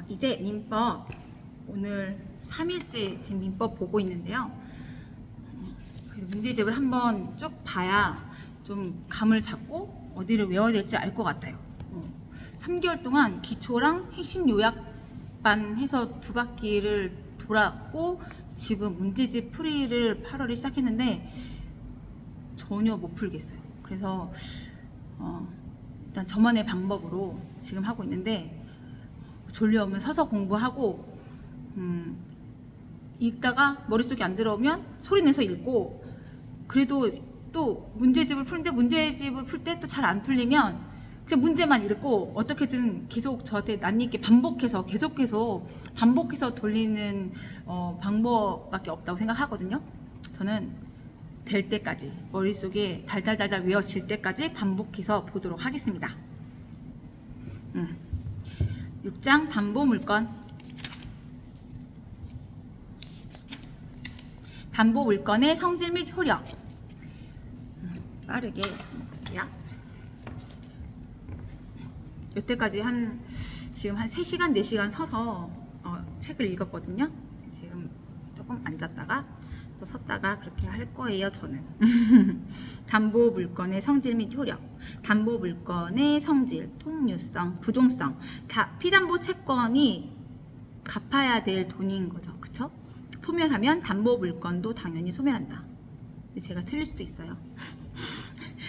이제 민법 오늘 3일째 지금 민법 보고 있는데요. 문제집을 한번 쭉 봐야 좀 감을 잡고 어디를 외워야 될지 알 것 같아요. 3개월 동안 기초랑 핵심 요약반 해서 2바퀴를 돌았고 지금 문제집 풀이를 8월에 시작했는데 전혀 못 풀겠어요. 그래서 일단 저만의 방법으로 지금 하고 있는데 졸려오면 서서 공부하고 읽다가 머릿속에 안 들어오면 소리내서 읽고, 그래도 또 문제집을 푸는데 문제집을 풀 때 또 잘 안 풀리면 그냥 문제만 읽고 어떻게든 계속 저한테 낯익게 계속해서 반복해서 돌리는 방법밖에 없다고 생각하거든요. 저는 될 때까지 머릿속에 달달달달 외워질 때까지 반복해서 보도록 하겠습니다. 6장 담보물건. 담보물건의 성질 및 효력. 빠르게 볼게요. 여태까지 지금 한 3시간, 4시간 서서 책을 읽었거든요. 지금 조금 앉았다가 또 섰다가 그렇게 할 거예요, 저는. 담보물건의 성질 및 효력. 담보물건의 성질, 통유성, 부동성. 피담보 채권이 갚아야 될 돈인 거죠. 그쵸? 소멸하면 담보물건도 당연히 소멸한다. 근데 제가 틀릴 수도 있어요.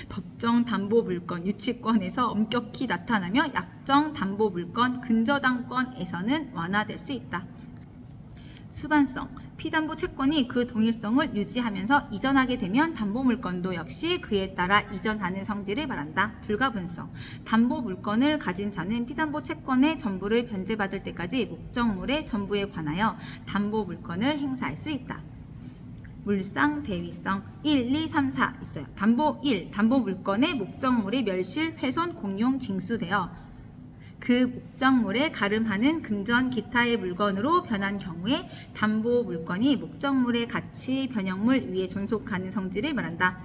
법정 담보물건 유치권에서 엄격히 나타나며 약정 담보물건 근저당권에서는 완화될 수 있다. 수반성. 피담보 채권이 그 동일성을 유지하면서 이전하게 되면 담보물건도 역시 그에 따라 이전하는 성질을 말한다. 불가분성. 담보물건을 가진 자는 피담보 채권의 전부를 변제받을 때까지 목적물의 전부에 관하여 담보물건을 행사할 수 있다. 물상, 대위성 1, 2, 3, 4 있어요. 담보 1. 담보물건의 목적물이 멸실, 훼손, 공용, 징수되어 그 목적물에 가름하는 금전 기타의 물건으로 변한 경우에 담보물건이 목적물의 가치 변형물 위에 존속하는 성질을 말한다.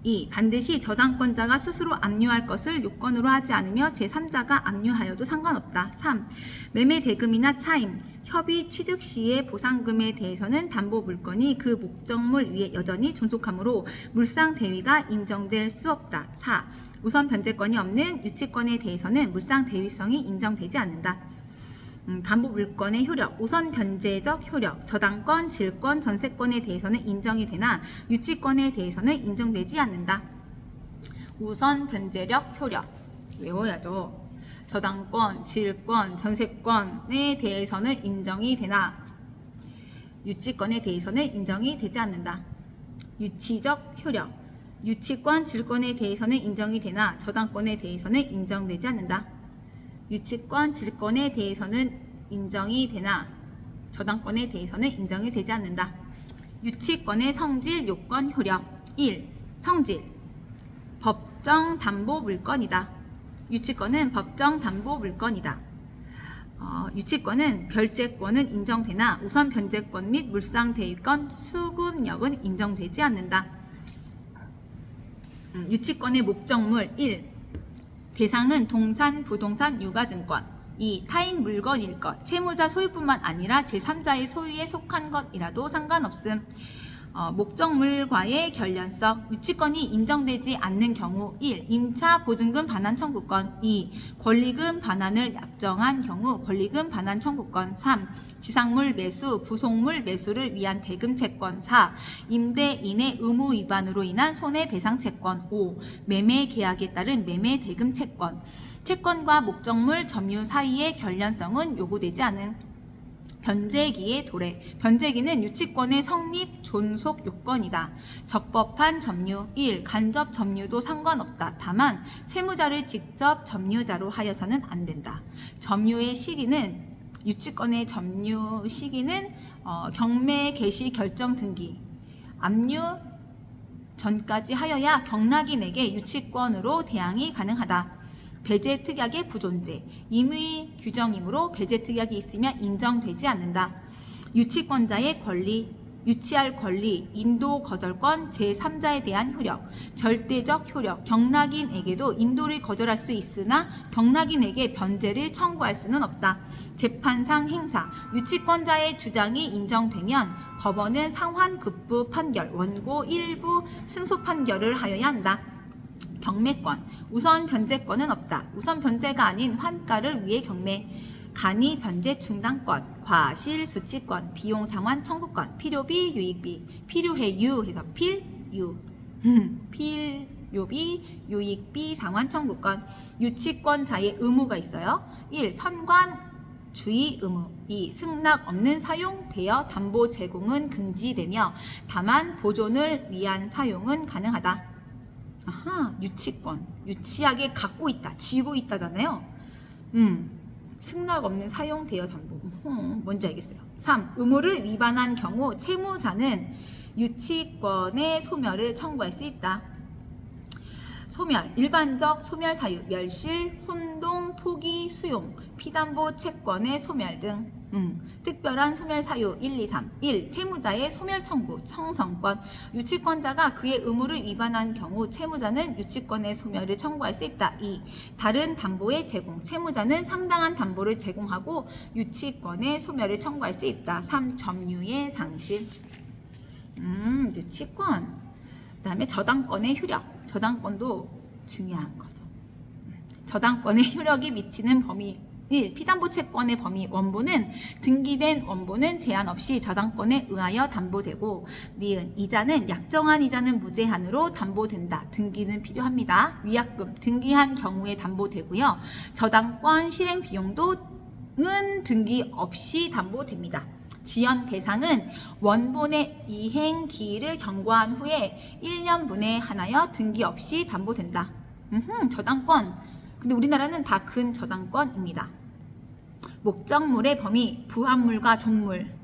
2. 반드시 저당권자가 스스로 압류할 것을 요건으로 하지 않으며 제3자가 압류하여도 상관없다. 3. 매매 대금이나 차임, 협의 취득 시의 보상금에 대해서는 담보물건이 그 목적물 위에 여전히 존속하므로 물상 대위가 인정될 수 없다. 4. 우선 변제권이 없는 유치권에 대해서는 물상 대위성이 인정되지 않는다. 담보물건의 효력, 우선 변제적 효력, 저당권, 질권, 전세권에 대해서는 인정이 되나 유치권에 대해서는 인정되지 않는다. 우선 변제력 효력 외워야죠. 저당권, 질권, 전세권에 대해서는 인정이 되나 유치권에 대해서는 인정이 되지 않는다. 유치적 효력, 유치권, 질권에 대해서는 인정이 되나 저당권에 대해서는 인정되지 않는다. 유치권, 질권에 대해서는 인정이 되나 저당권에 대해서는 인정이 되지 않는다. 유치권의 성질, 요건, 효력. 1. 성질. 법정 담보 물건이다. 유치권은 법정 담보 물건이다. 유치권은 별제권은 인정되나 우선 변제권 및 물상 대위권, 수급력은 인정되지 않는다. 유치권의 목적물 1. 대상은 동산, 부동산, 유가증권. 2. 타인 물건일 것. 채무자 소유뿐만 아니라 제3자의 소유에 속한 것이라도 상관없음. 목적물과의 결련성. 유치권이 인정되지 않는 경우 1. 임차 보증금 반환 청구권. 2. 권리금 반환을 약정한 경우 권리금 반환 청구권. 3. 지상물 매수, 부속물 매수를 위한 대금 채권. 4. 임대인의 의무 위반으로 인한 손해배상 채권. 5. 매매 계약에 따른 매매 대금 채권. 채권과 목적물 점유 사이의 결련성은 요구되지 않은 변제기의 도래. 변제기는 유치권의 성립 존속 요건이다. 적법한 점유. 1. 간접 점유도 상관없다. 다만 채무자를 직접 점유자로 하여서는 안 된다. 점유의 시기는 유치권의 점유 시기는 경매 개시 결정 등기 압류 전까지 하여야 경락인에게 유치권으로 대항이 가능하다. 배제 특약의 부존재. 임의 규정이므로 배제 특약이 있으면 인정되지 않는다. 유치권자의 권리. 유치할 권리, 인도 거절권, 제3자에 대한 효력, 절대적 효력, 경락인에게도 인도를 거절할 수 있으나 경락인에게 변제를 청구할 수는 없다. 재판상 행사, 유치권자의 주장이 인정되면 법원은 상환급부 판결, 원고 일부 승소 판결을 하여야 한다. 경매권, 우선 변제권은 없다. 우선 변제가 아닌 환가를 위해 경매, 간이 변제 중단권, 과실 수치권, 비용 상환 청구권, 필요비 유익비, 필요해유 해서 필유, 필요비 유익비 상환 청구권, 유치권자의 의무가 있어요. 1. 선관 주의 의무. 2. 승낙 없는 사용, 대여, 담보 제공은 금지되며 다만 보존을 위한 사용은 가능하다. 아하, 유치권. 유치하게 갖고 있다, 쥐고 있다잖아요. 승낙 없는 사용, 대여, 담보. 뭔지 알겠어요. 3. 의무를 위반한 경우 채무자는 유치권의 소멸을 청구할 수 있다. 소멸, 일반적 소멸 사유, 멸실, 혼동, 포기, 수용, 피담보 채권의 소멸 등. 특별한 소멸 사유 1, 2, 3. 1. 채무자의 소멸 청구, 청성권. 유치권자가 그의 의무를 위반한 경우 채무자는 유치권의 소멸을 청구할 수 있다. 2. 다른 담보의 제공. 채무자는 상당한 담보를 제공하고 유치권의 소멸을 청구할 수 있다. 3. 점유의 상실. 유치권. 그 다음에 저당권의 효력. 저당권도 중요한 거죠. 저당권의 효력이 미치는 범위. 1. 피담보 채권의 범위. 원본은 등기된 원본은 제한 없이 저당권에 의하여 담보되고 니은 이자는 약정한 이자는 무제한으로 담보된다. 등기는 필요합니다. 위약금 등기한 경우에 담보되고요. 저당권 실행 비용도는 등기 없이 담보됩니다. 지연 배상은 원본의 이행 기일을 경과한 후에 1년분에 한하여 등기 없이 담보된다. 저당권. 근데 우리나라는 다 근저당권입니다. 목적물의 범위, 부합물과 종물.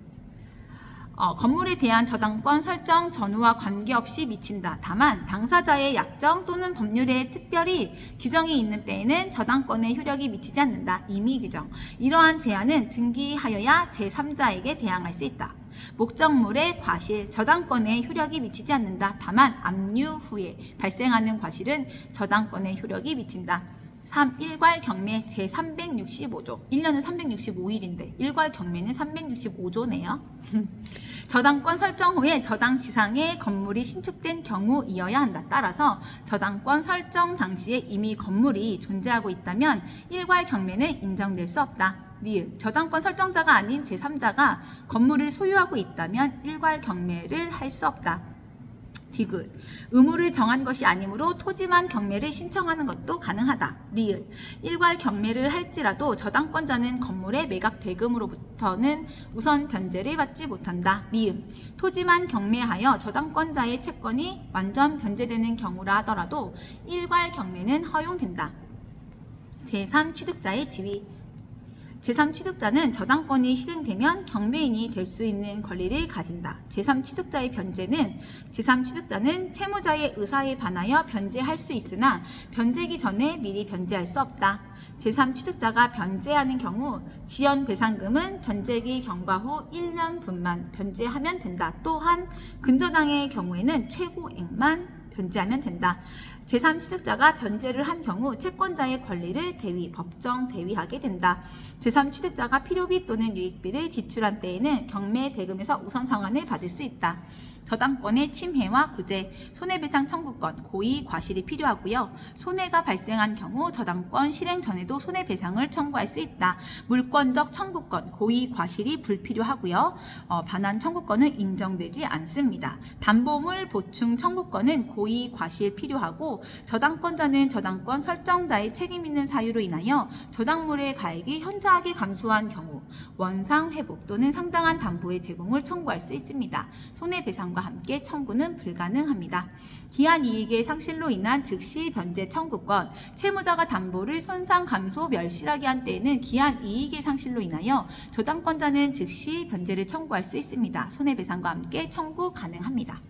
건물에 대한 저당권 설정 전후와 관계없이 미친다. 다만 당사자의 약정 또는 법률에 특별히 규정이 있는 때에는 저당권의 효력이 미치지 않는다. 임의 규정. 이러한 제한은 등기하여야 제3자에게 대항할 수 있다. 목적물의 과실, 저당권의 효력이 미치지 않는다. 다만 압류 후에 발생하는 과실은 저당권의 효력이 미친다. 3. 일괄 경매 제365조. 1년은 365일인데 일괄 경매는 365조네요. 저당권 설정 후에 저당 지상에 건물이 신축된 경우이어야 한다. 따라서 저당권 설정 당시에 이미 건물이 존재하고 있다면 일괄 경매는 인정될 수 없다. 니은 저당권 설정자가 아닌 제3자가 건물을 소유하고 있다면 일괄 경매를 할 수 없다. 디귿 의무를 정한 것이 아니므로 토지만 경매를 신청하는 것도 가능하다. 리을 일괄 경매를 할지라도 저당권자는 건물의 매각 대금으로부터는 우선 변제를 받지 못한다. 미음 토지만 경매하여 저당권자의 채권이 완전 변제되는 경우라 하더라도 일괄 경매는 허용된다. 제3취득자의 지위 제3취득자는 저당권이 실행되면 경매인이 될 수 있는 권리를 가진다. 제3취득자의 변제는 제3취득자는 채무자의 의사에 반하여 변제할 수 있으나 변제기 전에 미리 변제할 수 없다. 제3취득자가 변제하는 경우 지연배상금은 변제기 경과 후 1년분만 변제하면 된다. 또한 근저당의 경우에는 최고액만 변제하면 된다. 제3취득자가 변제를 한 경우 채권자의 권리를 대위, 법정 대위하게 된다. 제3취득자가 필요비 또는 유익비를 지출한 때에는 경매 대금에서 우선 상환을 받을 수 있다. 저당권의 침해와 구제, 손해배상 청구권, 고의 과실이 필요하고요. 손해가 발생한 경우 저당권 실행 전에도 손해배상을 청구할 수 있다. 물권적 청구권, 고의 과실이 불필요하고요. 반환 청구권은 인정되지 않습니다. 담보물 보충 청구권은 고의 과실 필요하고 저당권자는 저당권 설정자의 책임 있는 사유로 인하여 저당물의 가액이 현저하게 감소한 경우 원상 회복 또는 상당한 담보의 제공을 청구할 수 있습니다. 손해배상과 함께 청구는 불가능합니다. 기한 이익의 상실로 인한 즉시 변제 청구권, 채무자가 담보를 손상, 감소, 멸실하게 한 때에는 기한 이익의 상실로 인하여 저당권자는 즉시 변제를 청구할 수 있습니다. 손해배상과 함께 청구 가능합니다.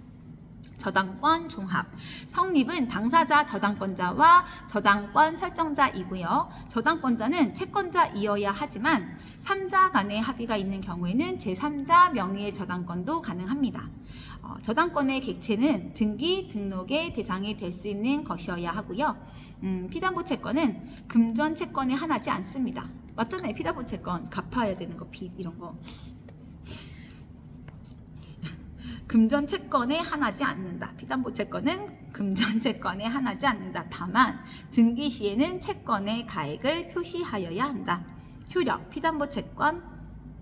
저당권 종합. 성립은 당사자 저당권자와 저당권 설정자이고요. 저당권자는 채권자이어야 하지만 3자 간의 합의가 있는 경우에는 제3자 명의의 저당권도 가능합니다. 저당권의 객체는 등기, 등록의 대상이 될 수 있는 것이어야 하고요. 피담보 채권은 금전 채권에 한하지 않습니다. 맞잖아요. 피담보 채권 갚아야 되는 거, 빚 이런 거. 금전 채권에 한하지 않는다. 피담보 채권은 금전 채권에 한하지 않는다. 다만 등기 시에는 채권의 가액을 표시하여야 한다. 효력 피담보 채권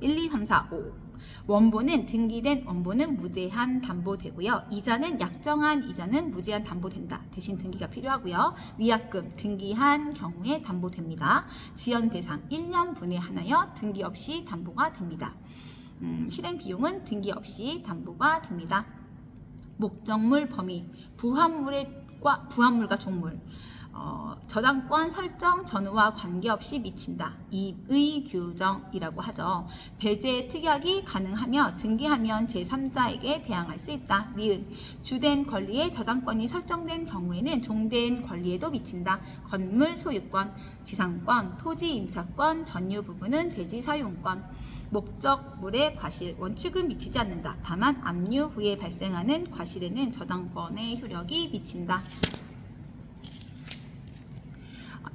1, 2, 3, 4, 5. 원본은 등기된 원본은 무제한 담보되고요. 이자는 약정한 이자는 무제한 담보된다. 대신 등기가 필요하고요. 위약금 등기한 경우에 담보됩니다. 지연 배상 1년 분해하여 등기 없이 담보가 됩니다. 실행 비용은 등기 없이 담보가 됩니다. 목적물 범위 부합물과 종물 저당권 설정 전후와 관계없이 미친다. 이의 규정이라고 하죠. 배제 특약이 가능하며 등기하면 제3자에게 대항할 수 있다. 니은 주된 권리에 저당권이 설정된 경우에는 종된 권리에도 미친다. 건물 소유권, 지상권, 토지 임차권, 전유 부분은 대지 사용권. 목적물의 과실, 원칙은 미치지 않는다. 다만 압류 후에 발생하는 과실에는 저당권의 효력이 미친다.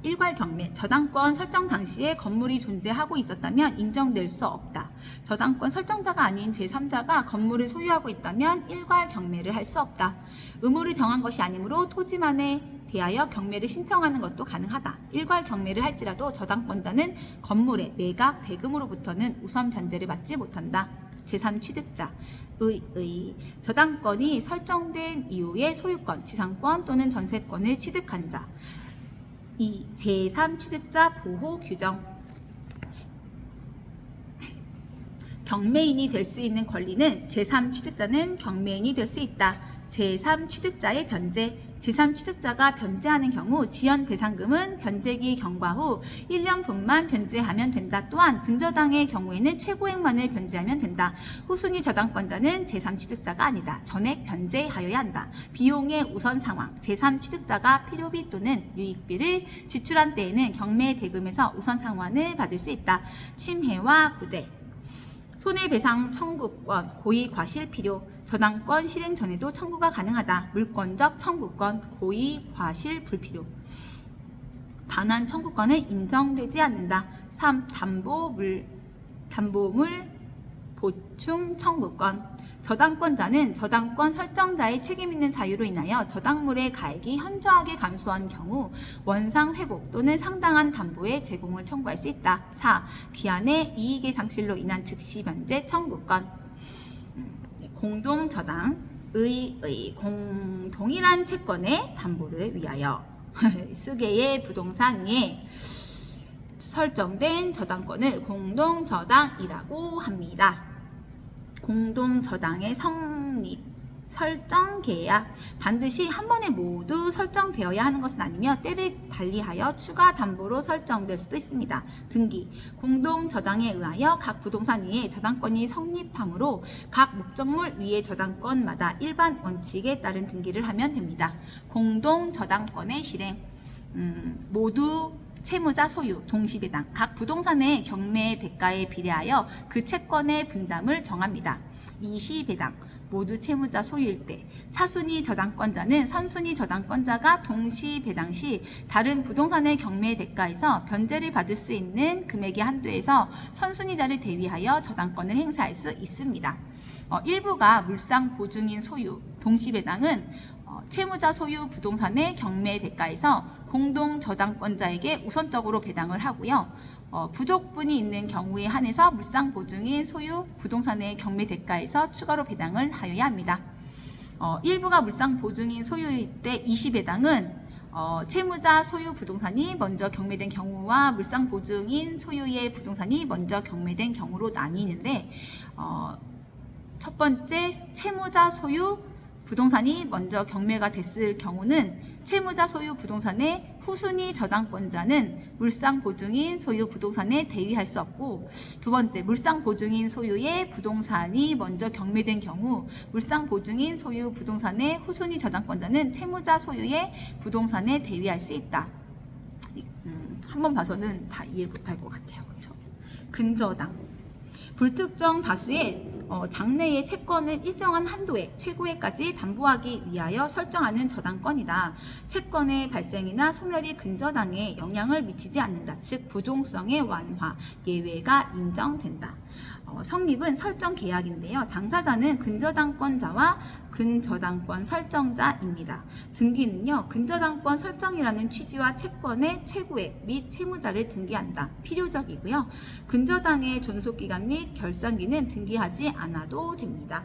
일괄 경매, 저당권 설정 당시에 건물이 존재하고 있었다면 인정될 수 없다. 저당권 설정자가 아닌 제3자가 건물을 소유하고 있다면 일괄 경매를 할 수 없다. 의무를 정한 것이 아니므로 토지만에 대하여 경매를 신청하는 것도 가능하다. 일괄 경매를 할지라도 저당권자는 건물의 매각 대금으로부터는 우선 변제를 받지 못한다. 제3취득자 의 저당권이 설정된 이후에 소유권, 지상권 또는 전세권을 취득한 자. 이 제3취득자 보호 규정. 경매인이 될 수 있는 권리는 제3취득자는 경매인이 될 수 있다. 제3취득자의 변제. 제3취득자가 변제하는 경우 지연 배상금은 변제기 경과 후 1년 분만 변제하면 된다. 또한 근저당의 경우에는 최고액만을 변제하면 된다. 후순위 저당권자는 제3취득자가 아니다. 전액 변제하여야 한다. 비용의 우선 상황. 제3취득자가 필요비 또는 유익비를 지출한 때에는 경매 대금에서 우선 상환을 받을 수 있다. 침해와 구제. 손해배상 청구권, 고의 과실 필요, 저당권 실행 전에도 청구가 가능하다. 물권적 청구권, 고의 과실 불필요. 반환 청구권은 인정되지 않는다. 3. 담보물 보충 청구권. 저당권자는 저당권 설정자의 책임 있는 사유로 인하여 저당물의 가액이 현저하게 감소한 경우 원상 회복 또는 상당한 담보의 제공을 청구할 수 있다. 4. 기한의 이익의 상실로 인한 즉시 변제 청구권. 공동저당 동일한 채권의 담보를 위하여 수개의 부동산 위에 설정된 저당권을 공동저당이라고 합니다. 공동저당의 성립, 설정 계약. 반드시 한 번에 모두 설정되어야 하는 것은 아니며 때를 달리하여 추가 담보로 설정될 수도 있습니다. 등기. 공동저당에 의하여 각 부동산 위에 저당권이 성립하므로 각 목적물 위에 저당권마다 일반 원칙에 따른 등기를 하면 됩니다. 공동저당권의 실행. 모두 채무자 소유, 동시배당. 각 부동산의 경매 대가에 비례하여 그 채권의 분담을 정합니다. 이시배당. 모두 채무자 소유일 때. 차순위 저당권자는 선순위 저당권자가 동시배당 시 다른 부동산의 경매 대가에서 변제를 받을 수 있는 금액의 한도에서 선순위자를 대위하여 저당권을 행사할 수 있습니다. 일부가 물상 보증인 소유, 동시배당은 채무자 소유 부동산의 경매 대가에서 공동 저당권자에게 우선적으로 배당을 하고요. 부족분이 있는 경우에 한해서 물상 보증인 소유 부동산의 경매 대가에서 추가로 배당을 하여야 합니다. 일부가 물상 보증인 소유일 때 이시배당은 채무자 소유 부동산이 먼저 경매된 경우와 물상 보증인 소유의 부동산이 먼저 경매된 경우로 나뉘는데 첫 번째 채무자 소유 부동산이 먼저 경매가 됐을 경우는 채무자 소유 부동산의 후순위 저당권자는 물상 보증인 소유 부동산에 대위할 수 없고, 두 번째, 물상 보증인 소유의 부동산이 먼저 경매된 경우 물상 보증인 소유 부동산의 후순위 저당권자는 채무자 소유의 부동산에 대위할 수 있다. 한번 봐서는 다 이해 못할 것 같아요. 그렇죠? 근저당. 불특정 다수의 장래의 채권을 일정한 한도에 최고액까지 담보하기 위하여 설정하는 저당권이다. 채권의 발생이나 소멸이 근저당에 영향을 미치지 않는다. 즉 부종성의 완화, 예외가 인정된다. 성립은 설정 계약인데요. 당사자는 근저당권자와 근저당권 설정자입니다. 등기는요, 근저당권 설정이라는 취지와 채권의 최고액 및 채무자를 등기한다. 필요적이고요. 근저당의 존속기간 및 결산기는 등기하지 않아도 됩니다.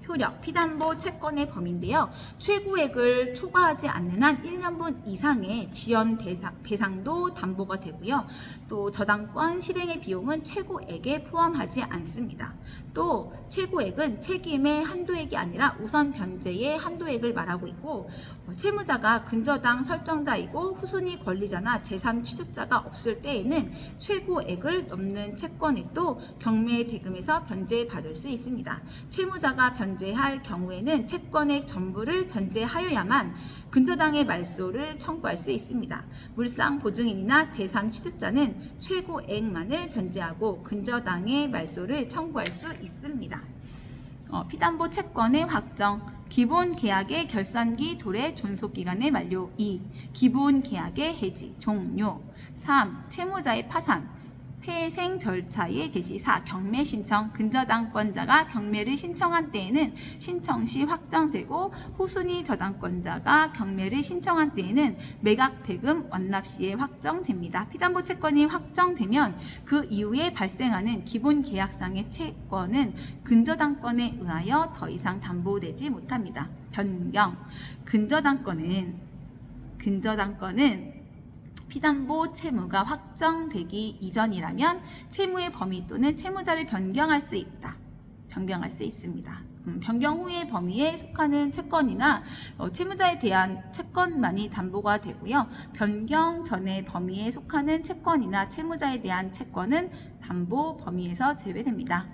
효력, 피담보 채권의 범위인데요. 최고액을 초과하지 않는 한 1년분 이상의 지연 배상도 담보가 되고요. 또 저당권 실행의 비용은 최고액에 포함하지 않습니다. 또 최고액은 책임의 한도액이 아니라 우선 변제의 한도액을 말하고 있고, 채무자가 근저당 설정자이고 후순위 권리자나 제3취득자가 없을 때에는 최고액을 넘는 채권액도 경매 대금에서 변제받을 수 있습니다. 채무자가 변제할 경우에는 채권액 전부를 변제하여야만 근저당의 말소를 청구할 수 있습니다. 물상 보증인이나 제3취득자는 최고액만을 변제하고 근저당의 말소를 청구할 수 있습니다. 피담보 채권의 확정, 기본 계약의 결산기 도래 존속기간의 만료. 2. 기본 계약의 해지 종료. 3. 채무자의 파산, 회생 절차의 개시. 4. 경매 신청, 근저당권자가 경매를 신청한 때에는 신청 시 확정되고 후순위 저당권자가 경매를 신청한 때에는 매각 대금 완납 시에 확정됩니다. 피담보 채권이 확정되면 그 이후에 발생하는 기본 계약상의 채권은 근저당권에 의하여 더 이상 담보되지 못합니다. 변경, 근저당권은 피담보 채무가 확정되기 이전이라면 채무의 범위 또는 채무자를 변경할 수 있습니다. 변경 후의 범위에 속하는 채권이나 채무자에 대한 채권만이 담보가 되고요. 변경 전의 범위에 속하는 채권이나 채무자에 대한 채권은 담보 범위에서 제외됩니다.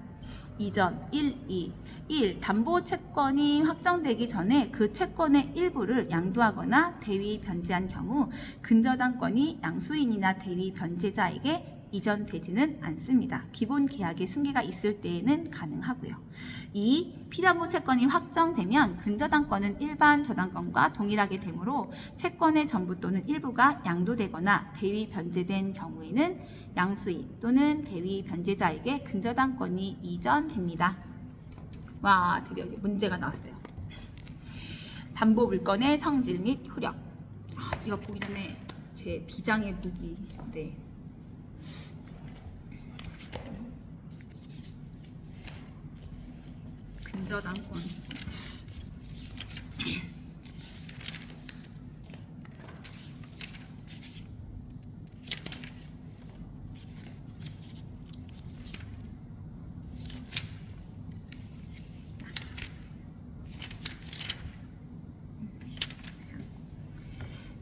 이전 1. 담보 채권이 확정되기 전에 그 채권의 일부를 양도하거나 대위 변제한 경우 근저당권이 양수인이나 대위 변제자에게 이전되지는 않습니다. 기본 계약의 승계가 있을 때에는 가능하고요. 2. 피담보 채권이 확정되면 근저당권은 일반 저당권과 동일하게 되므로 채권의 전부 또는 일부가 양도되거나 대위 변제된 경우에는 양수인 또는 대위 변제자에게 근저당권이 이전됩니다. 와, 드디어 이제 문제가 나왔어요. 담보 물건의 성질 및 효력. 이거 보기 전에 제 비장의 무기. 네. 근저당권.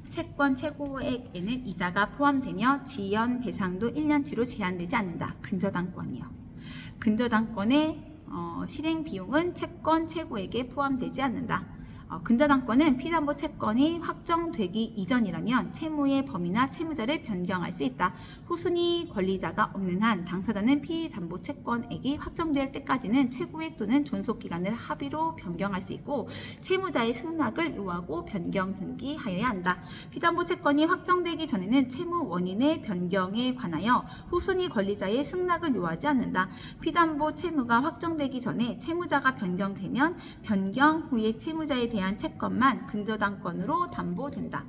채권 최고액에는 이자가 포함되며 지연 배상도 1년치로 제한되지 않는다. 근저당권이요. 근저당권의 실행 비용은 채권 최고액에 포함되지 않는다. 근저당권은 피담보 채권이 확정되기 이전이라면 채무의 범위나 채무자를 변경할 수 있다. 후순위 권리자가 없는 한 당사자는 피담보 채권액이 확정될 때까지는 최고액 또는 존속기간을 합의로 변경할 수 있고 채무자의 승낙을 요하고 변경 등기하여야 한다. 피담보 채권이 확정되기 전에는 채무 원인의 변경에 관하여 후순위 권리자의 승낙을 요하지 않는다. 피담보 채무가 확정되기 전에 채무자가 변경되면 변경 후에 채무자에 대한 채권만 근저당권으로 담보된다.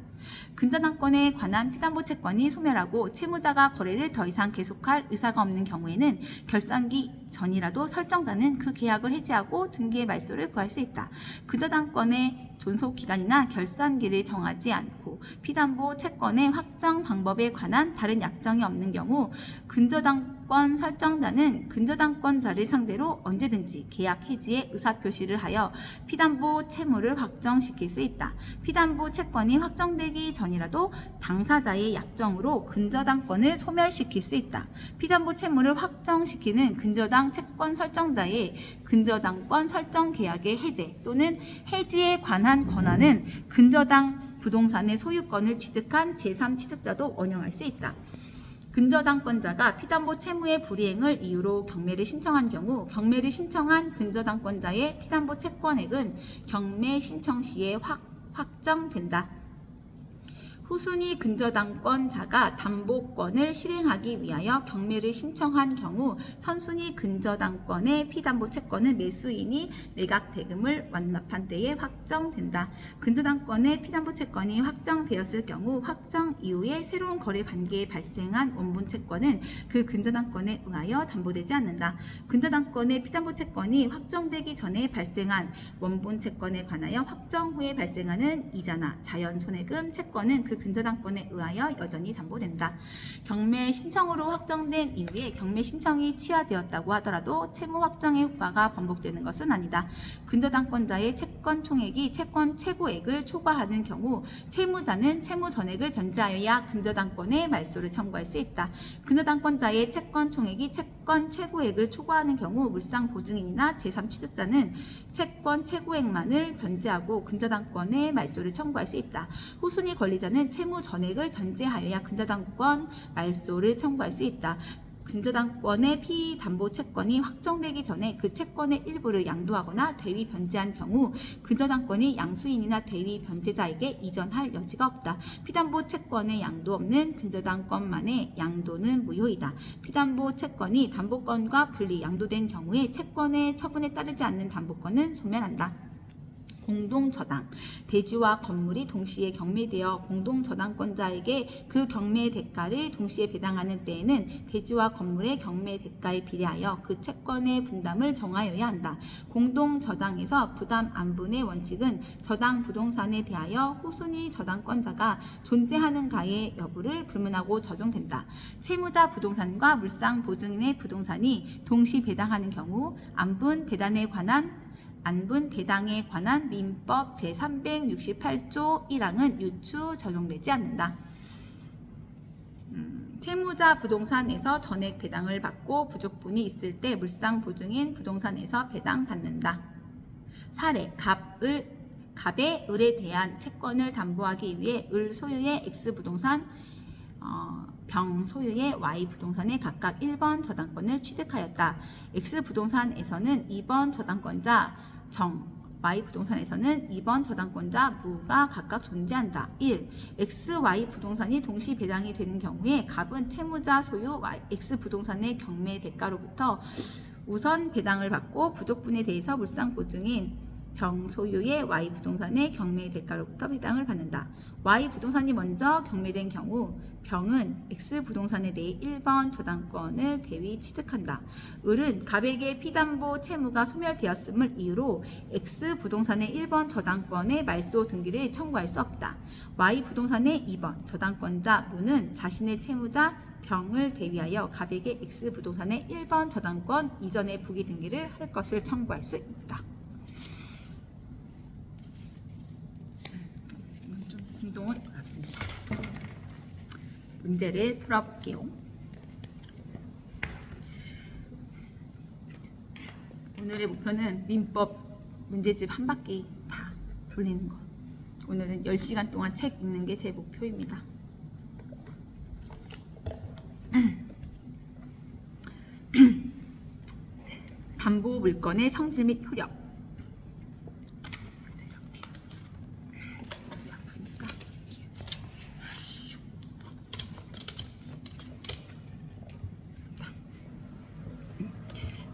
근저당권에 관한 피담보 채권이 소멸하고 채무자가 거래를 더 이상 계속할 의사가 없는 경우에는 결산기 전이라도 설정자는 그 계약을 해지하고 등기의 말소를 구할 수 있다. 근저당권의 존속기간이나 결산기를 정하지 않고 피담보 채권의 확정 방법에 관한 다른 약정이 없는 경우 근저당권 설정자는 근저당권자를 상대로 언제든지 계약 해지의 의사표시를 하여 피담보 채무를 확정시킬 수 있다. 피담보 채권이 확정되기 전이라도 당사자의 약정으로 근저당권을 소멸시킬 수 있다. 피담보 채무를 확정시키는 근저당 채권 설정자의 근저당권 설정 계약의 해제 또는 해지에 관한 권한은 근저당 부동산의 소유권을 취득한 제3취득자도 원용할 수 있다. 근저당권자가 피담보 채무의 불이행을 이유로 경매를 신청한 경우 경매를 신청한 근저당권자의 피담보 채권액은 경매 신청 시에 확정된다. 후순위 근저당권자가 담보권을 실행하기 위하여 경매를 신청한 경우 선순위 근저당권의 피담보 채권은 매수인이 매각 대금을 완납한 때에 확정된다. 근저당권의 피담보 채권이 확정되었을 경우 확정 이후에 새로운 거래 관계에 발생한 원본 채권은 그 근저당권에 의하여 담보되지 않는다. 근저당권의 피담보 채권이 확정되기 전에 발생한 원본 채권에 관하여 확정 후에 발생하는 이자나 자연 손해금 채권은 그 근저당권에 의하여 여전히 담보된다. 경매 신청으로 확정된 이후에 경매 신청이 취하되었다고 하더라도 채무 확정의 효과가 반복되는 것은 아니다. 근저당권자의 채권 총액이 채권 최고액을 초과하는 경우 채무자는 채무 전액을 변제하여야 근저당권의 말소를 청구할 수 있다. 근저당권자의 채권 총액이 채권 최고액을 초과하는 경우 물상 보증인이나 제3취득자는 채권 최고액만을 변제하고 근저당권의 말소를 청구할 수 있다. 후순위 권리자는 채무 전액을 변제하여야 근저당권 말소를 청구할 수 있다. 근저당권의 피담보 채권이 확정되기 전에 그 채권의 일부를 양도하거나 대위 변제한 경우 근저당권이 양수인이나 대위 변제자에게 이전할 여지가 없다. 피담보 채권의 양도 없는 근저당권만의 양도는 무효이다. 피담보 채권이 담보권과 분리 양도된 경우에 채권의 처분에 따르지 않는 담보권은 소멸한다. 공동저당, 대지와 건물이 동시에 경매되어 공동저당권자에게 그 경매 대가를 동시에 배당하는 때에는 대지와 건물의 경매 대가에 비례하여 그 채권의 분담을 정하여야 한다. 공동저당에서 부담 안분의 원칙은 저당 부동산에 대하여 후순위 저당권자가 존재하는가의 여부를 불문하고 적용된다. 채무자 부동산과 물상 보증인의 부동산이 동시 배당하는 경우 안분 배당에 관한 민법 제368조 1항은 유추 적용되지 않는다. 채무자 부동산에서 전액 배당을 받고 부족분이 있을 때 물상 보증인 부동산에서 배당받는다. 사례, 갑의 을에 대한 채권을 담보하기 위해 을 소유의 X부동산, 병 소유의 Y부동산에 각각 1번 저당권을 취득하였다. X부동산에서는 2번 저당권자 정, Y부동산에서는 2번 저당권자 무가 각각 존재한다. 1. X, Y 부동산이 동시 배당이 되는 경우에 갑은 채무자 소유 X부동산의 경매 대가로부터 우선 배당을 받고 부족분에 대해서 물상보증인 병 소유의 Y부동산의 경매 대가로부터 배당을 받는다. Y부동산이 먼저 경매된 경우 병은 X부동산에 대해 1번 저당권을 대위 취득한다. 을은 갑에게 피담보 채무가 소멸되었음을 이유로 X부동산의 1번 저당권의 말소 등기를 청구할 수 없다. Y부동산의 2번 저당권자 무는 자신의 채무자 병을 대위하여 갑에게 X부동산의 1번 저당권 이전의 부기 등기를 할 것을 청구할 수 있다. 행동은 어렵습니다. 문제를 풀어볼게요. 오늘의 목표는 민법 문제집 한 바퀴 다 돌리는 거. 오늘은 10시간 동안 책 읽는 게 제 목표입니다. 담보 물건의 성질 및 효력.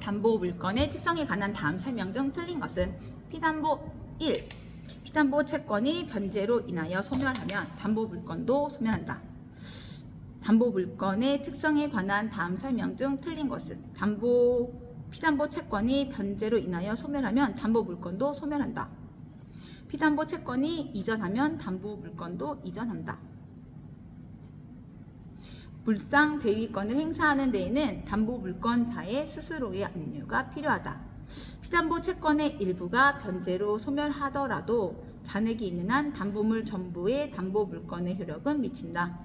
담보 물건의 특성에 관한 다음 설명 중 틀린 것은 피담보 1. 피담보 채권이 변제로 인하여 소멸하면 담보 물건도 소멸한다. 담보 물건의 특성에 관한 다음 설명 중 틀린 것은 피담보 채권이 변제로 인하여 소멸하면 담보 물건도 소멸한다. 피담보 채권이 이전하면 담보 물건도 이전한다. 물상 대위권을 행사하는 데에는 담보 물건자의 스스로의 압류가 필요하다. 피담보 채권의 일부가 변제로 소멸하더라도 잔액이 있는 한 담보물 전부의 담보 물건의 효력은 미친다.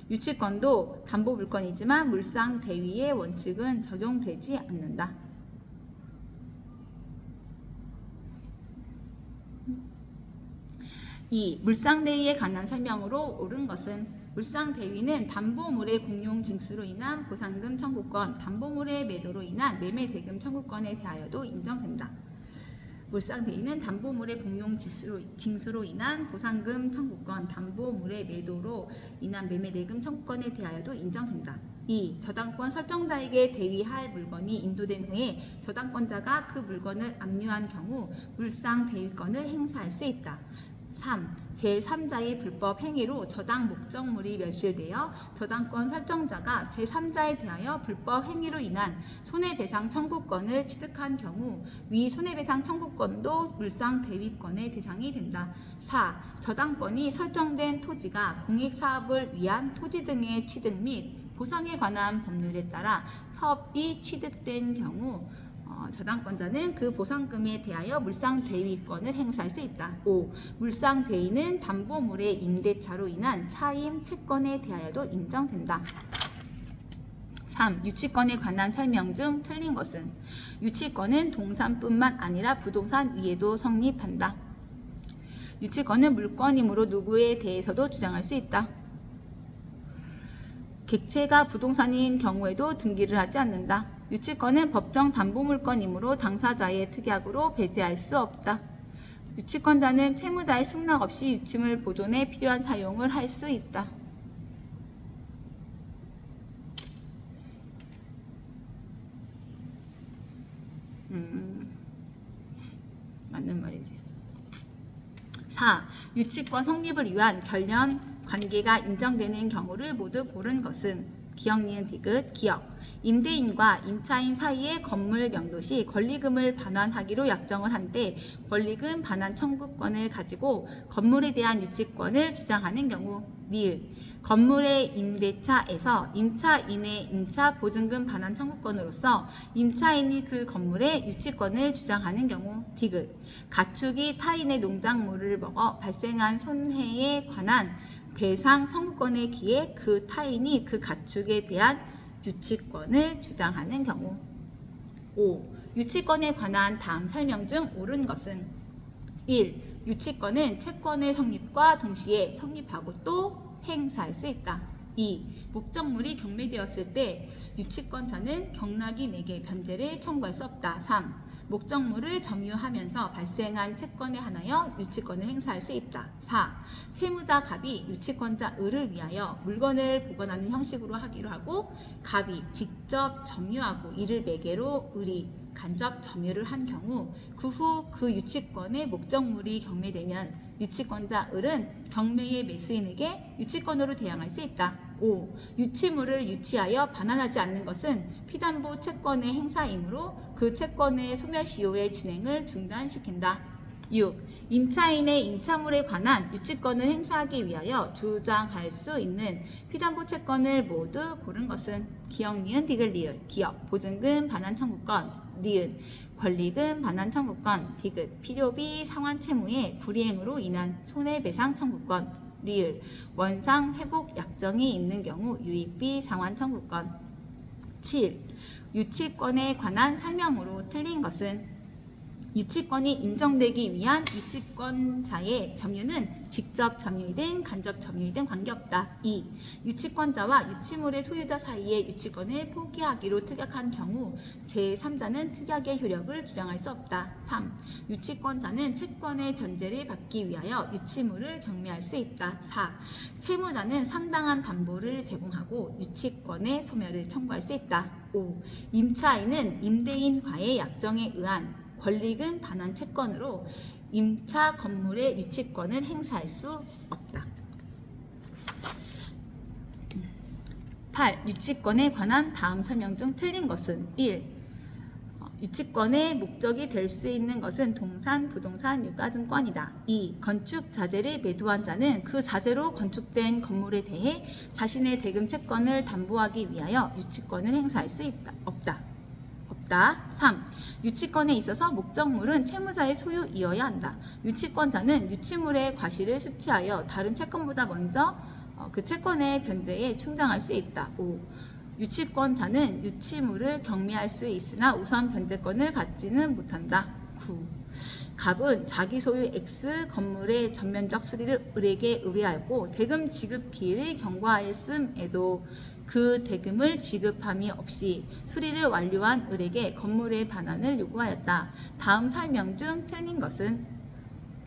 유치권도 담보 물건이지만 물상 대위의 원칙은 적용되지 않는다. 2. 물상대위에 관한 설명으로 옳은 것은 물상대위는 담보물의 공용 징수로 인한 보상금 청구권, 담보물의 매도로 인한 매매 대금 청구권에 대하여도 인정된다. 물상대위는 담보물의 공용 징수로 인한 보상금 청구권, 담보물의 매도로 인한 매매 대금 청구권에 대하여도 인정된다. 2. 저당권 설정자에게 대위할 물건이 인도된 후에 저당권자가 그 물건을 압류한 경우 물상대위권을 행사할 수 있다. 3. 제3자의 불법 행위로 저당 목적물이 멸실되어 저당권 설정자가 제3자에 대하여 불법 행위로 인한 손해배상 청구권을 취득한 경우 위 손해배상 청구권도 물상대위권의 대상이 된다. 4. 저당권이 설정된 토지가 공익사업을 위한 토지 등의 취득 및 보상에 관한 법률에 따라 협의 취득된 경우 저당권자는 그 보상금에 대하여 물상대위권을 행사할 수 있다. 5. 물상대위는 담보물의 임대차로 인한 차임 채권에 대하여도 인정된다. 3. 유치권에 관한 설명 중 틀린 것은 유치권은 동산뿐만 아니라 부동산 위에도 성립한다. 유치권은 물권이므로 누구에 대해서도 주장할 수 있다. 객체가 부동산인 경우에도 등기를 하지 않는다. 유치권은 법정 담보물권이므로 당사자의 특약으로 배제할 수 없다. 유치권자는 채무자의 승낙 없이 유치물 보존에 필요한 사용을 할 수 있다. 맞는 말이지. 4. 유치권 성립을 위한 결련 관계가 인정되는 경우를 모두 고른 것은 기역, 니은, 디귿, 기역. 임대인과 임차인 사이의 건물 명도 시 권리금을 반환하기로 약정을 한 때 권리금 반환 청구권을 가지고 건물에 대한 유치권을 주장하는 경우 니은. 건물의 임대차에서 임차인의 임차 보증금 반환 청구권으로서 임차인이 그 건물의 유치권을 주장하는 경우 디귿. 가축이 타인의 농작물을 먹어 발생한 손해에 관한 배상 청구권에 기해 그 타인이 그 가축에 대한 유치권을 주장하는 경우. 5. 유치권에 관한 다음 설명 중 옳은 것은 1. 유치권은 채권의 성립과 동시에 성립하고 또 행사할 수 있다. 2. 목적물이 경매되었을 때 유치권자는 경락인에게 변제를 청구할 수 없다. 3. 목적물을 점유하면서 발생한 채권에 한하여 유치권을 행사할 수 있다. 4. 채무자 갑이 유치권자 을을 위하여 물건을 보관하는 형식으로 하기로 하고 갑이 직접 점유하고 이를 매개로 을이 간접 점유를 한 경우 그 후 그 유치권의 목적물이 경매되면 유치권자 을은 경매의 매수인에게 유치권으로 대항할 수 있다. 5. 유치물을 유치하여 반환하지 않는 것은 피담보 채권의 행사이므로 그 채권의 소멸시효의 진행을 중단시킨다. 6. 임차인의 임차물에 관한 유치권을 행사하기 위하여 주장할 수 있는 피담보 채권을 모두 고른 것은 기역, 니은, 디귿, 리을. 기역, 보증금 반환 청구권. 니은, 권리금 반환 청구권. 디귿, 필요비 상환 채무의 불이행으로 인한 손해배상 청구권. 리을, 원상 회복 약정이 있는 경우 유익비 상환 청구권. 7. 유치권에 관한 설명으로 틀린 것은 유치권이 인정되기 위한 유치권자의 점유는 직접 점유이든 간접 점유이든 관계없다. 2. 유치권자와 유치물의 소유자 사이의 유치권을 포기하기로 특약한 경우 제3자는 특약의 효력을 주장할 수 없다. 3. 유치권자는 채권의 변제를 받기 위하여 유치물을 경매할 수 있다. 4. 채무자는 상당한 담보를 제공하고 유치권의 소멸을 청구할 수 있다. 5. 임차인은 임대인과의 약정에 의한 권리금 반환 채권으로 임차 건물의 유치권을 행사할 수 없다. 8. 유치권에 관한 다음 설명 중 틀린 것은 1. 유치권의 목적이 될 수 있는 것은 동산, 부동산, 유가증권이다. 2. 건축 자재를 매도한 자는 그 자재로 건축된 건물에 대해 자신의 대금 채권을 담보하기 위하여 유치권을 행사할 수 없다. 3. 유치권에 있어서 목적물은 채무자의 소유이어야 한다. 유치권자는 유치물의 과실을 수취하여 다른 채권보다 먼저 그 채권의 변제에 충당할 수 있다. 5. 유치권자는 유치물을 경매할 수 있으나 우선 변제권을 갖지는 못한다. 9. 갑은 자기 소유 X 건물의 전면적 수리를 을에게 의뢰하였고 대금 지급 기일을 경과하였음에도 그 대금을 지급함이 없이 수리를 완료한 을에게 건물의 반환을 요구하였다. 다음 설명 중 틀린 것은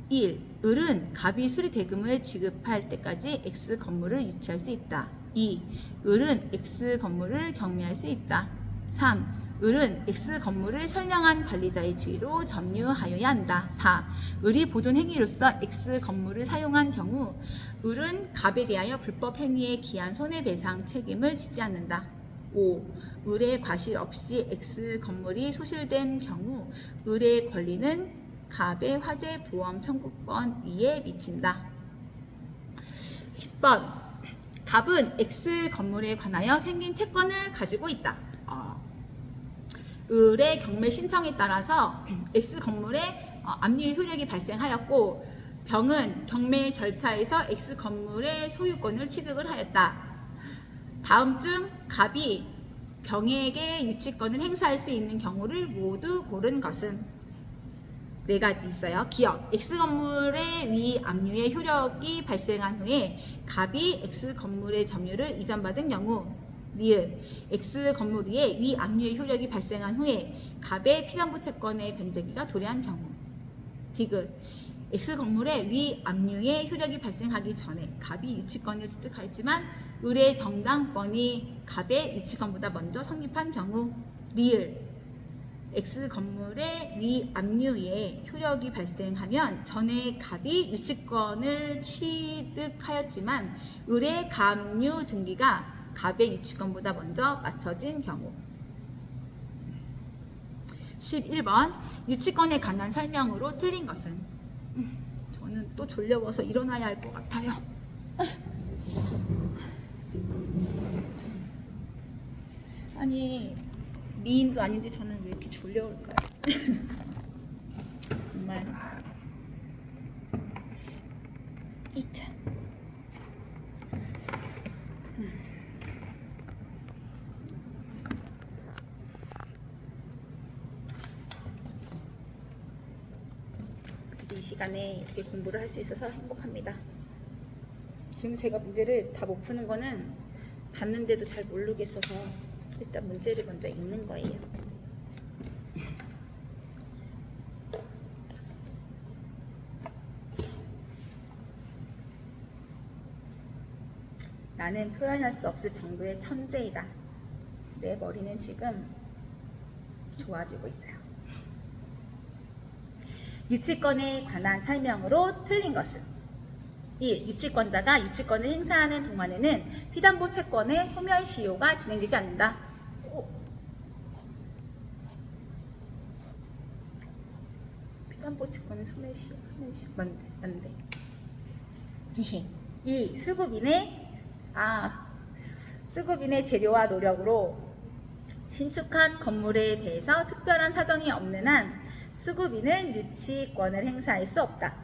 1. 을은 갑이 수리 대금을 지급할 때까지 X 건물을 유치할 수 있다. 2. 을은 X 건물을 경매할 수 있다. 3. 을은 X 건물을 선량한 관리자의 지위로 점유하여야 한다. 4. 을이 보존 행위로서 X 건물을 사용한 경우 을은 갑에 대하여 불법 행위에 기한 손해배상 책임을 지지 않는다. 5. 을의 과실 없이 X 건물이 소실된 경우 을의 권리는 갑의 화재 보험 청구권 위에 미친다. 10번. 갑은 X 건물에 관하여 생긴 채권을 가지고 있다. 을의 경매 신청에 따라서 X 건물에 압류의 효력이 발생하였고 병은 경매 절차에서 X 건물의 소유권을 취득을 하였다. 다음 중 갑이 병에게 유치권을 행사할 수 있는 경우를 모두 고른 것은 4가지 있어요. 기억. X 건물의 위 압류의 효력이 발생한 후에 갑이 X 건물의 점유를 이전받은 경우 니은 X 건물 위에 위 압류의 효력이 발생한 후에 갑의 피담보 채권의 변제기가 도래한 경우 디귿 X 건물의 위 압류의 효력이 발생하기 전에 갑이 유치권을 취득하였지만 을의 정당권이 갑의 유치권보다 먼저 성립한 경우 리을 X 건물의 위 압류에 효력이 발생하면 전에 갑이 유치권을 취득하였지만 을의 갑류 등기가 갑의 유치권보다 먼저 맞춰진 경우 11번 유치권에 관한 설명으로 틀린 것은 저는 또 졸려워서 일어나야 할 것 같아요. 아니 미인도 아닌데 저는 왜 이렇게 졸려올까요? 정말 2차 이 시간에 이렇게 공부를 할 수 있어서 행복합니다. 지금 제가 문제를 다 못 푸는 거는 봤는데도 잘 모르겠어서 일단 문제를 먼저 읽는 거예요. 나는 표현할 수 없을 정도의 천재이다. 내 머리는 지금 좋아지고 있어요. 유치권에 관한 설명으로 틀린 것은 1. 유치권자가 유치권을 행사하는 동안에는 피담보 채권의 소멸시효가 진행되지 않는다. 피담보 채권의 소멸시효 맞는데 2. 수급인의 재료와 노력으로 신축한 건물에 대해서 특별한 사정이 없는 한 수급인은 유치권을 행사할 수 없다.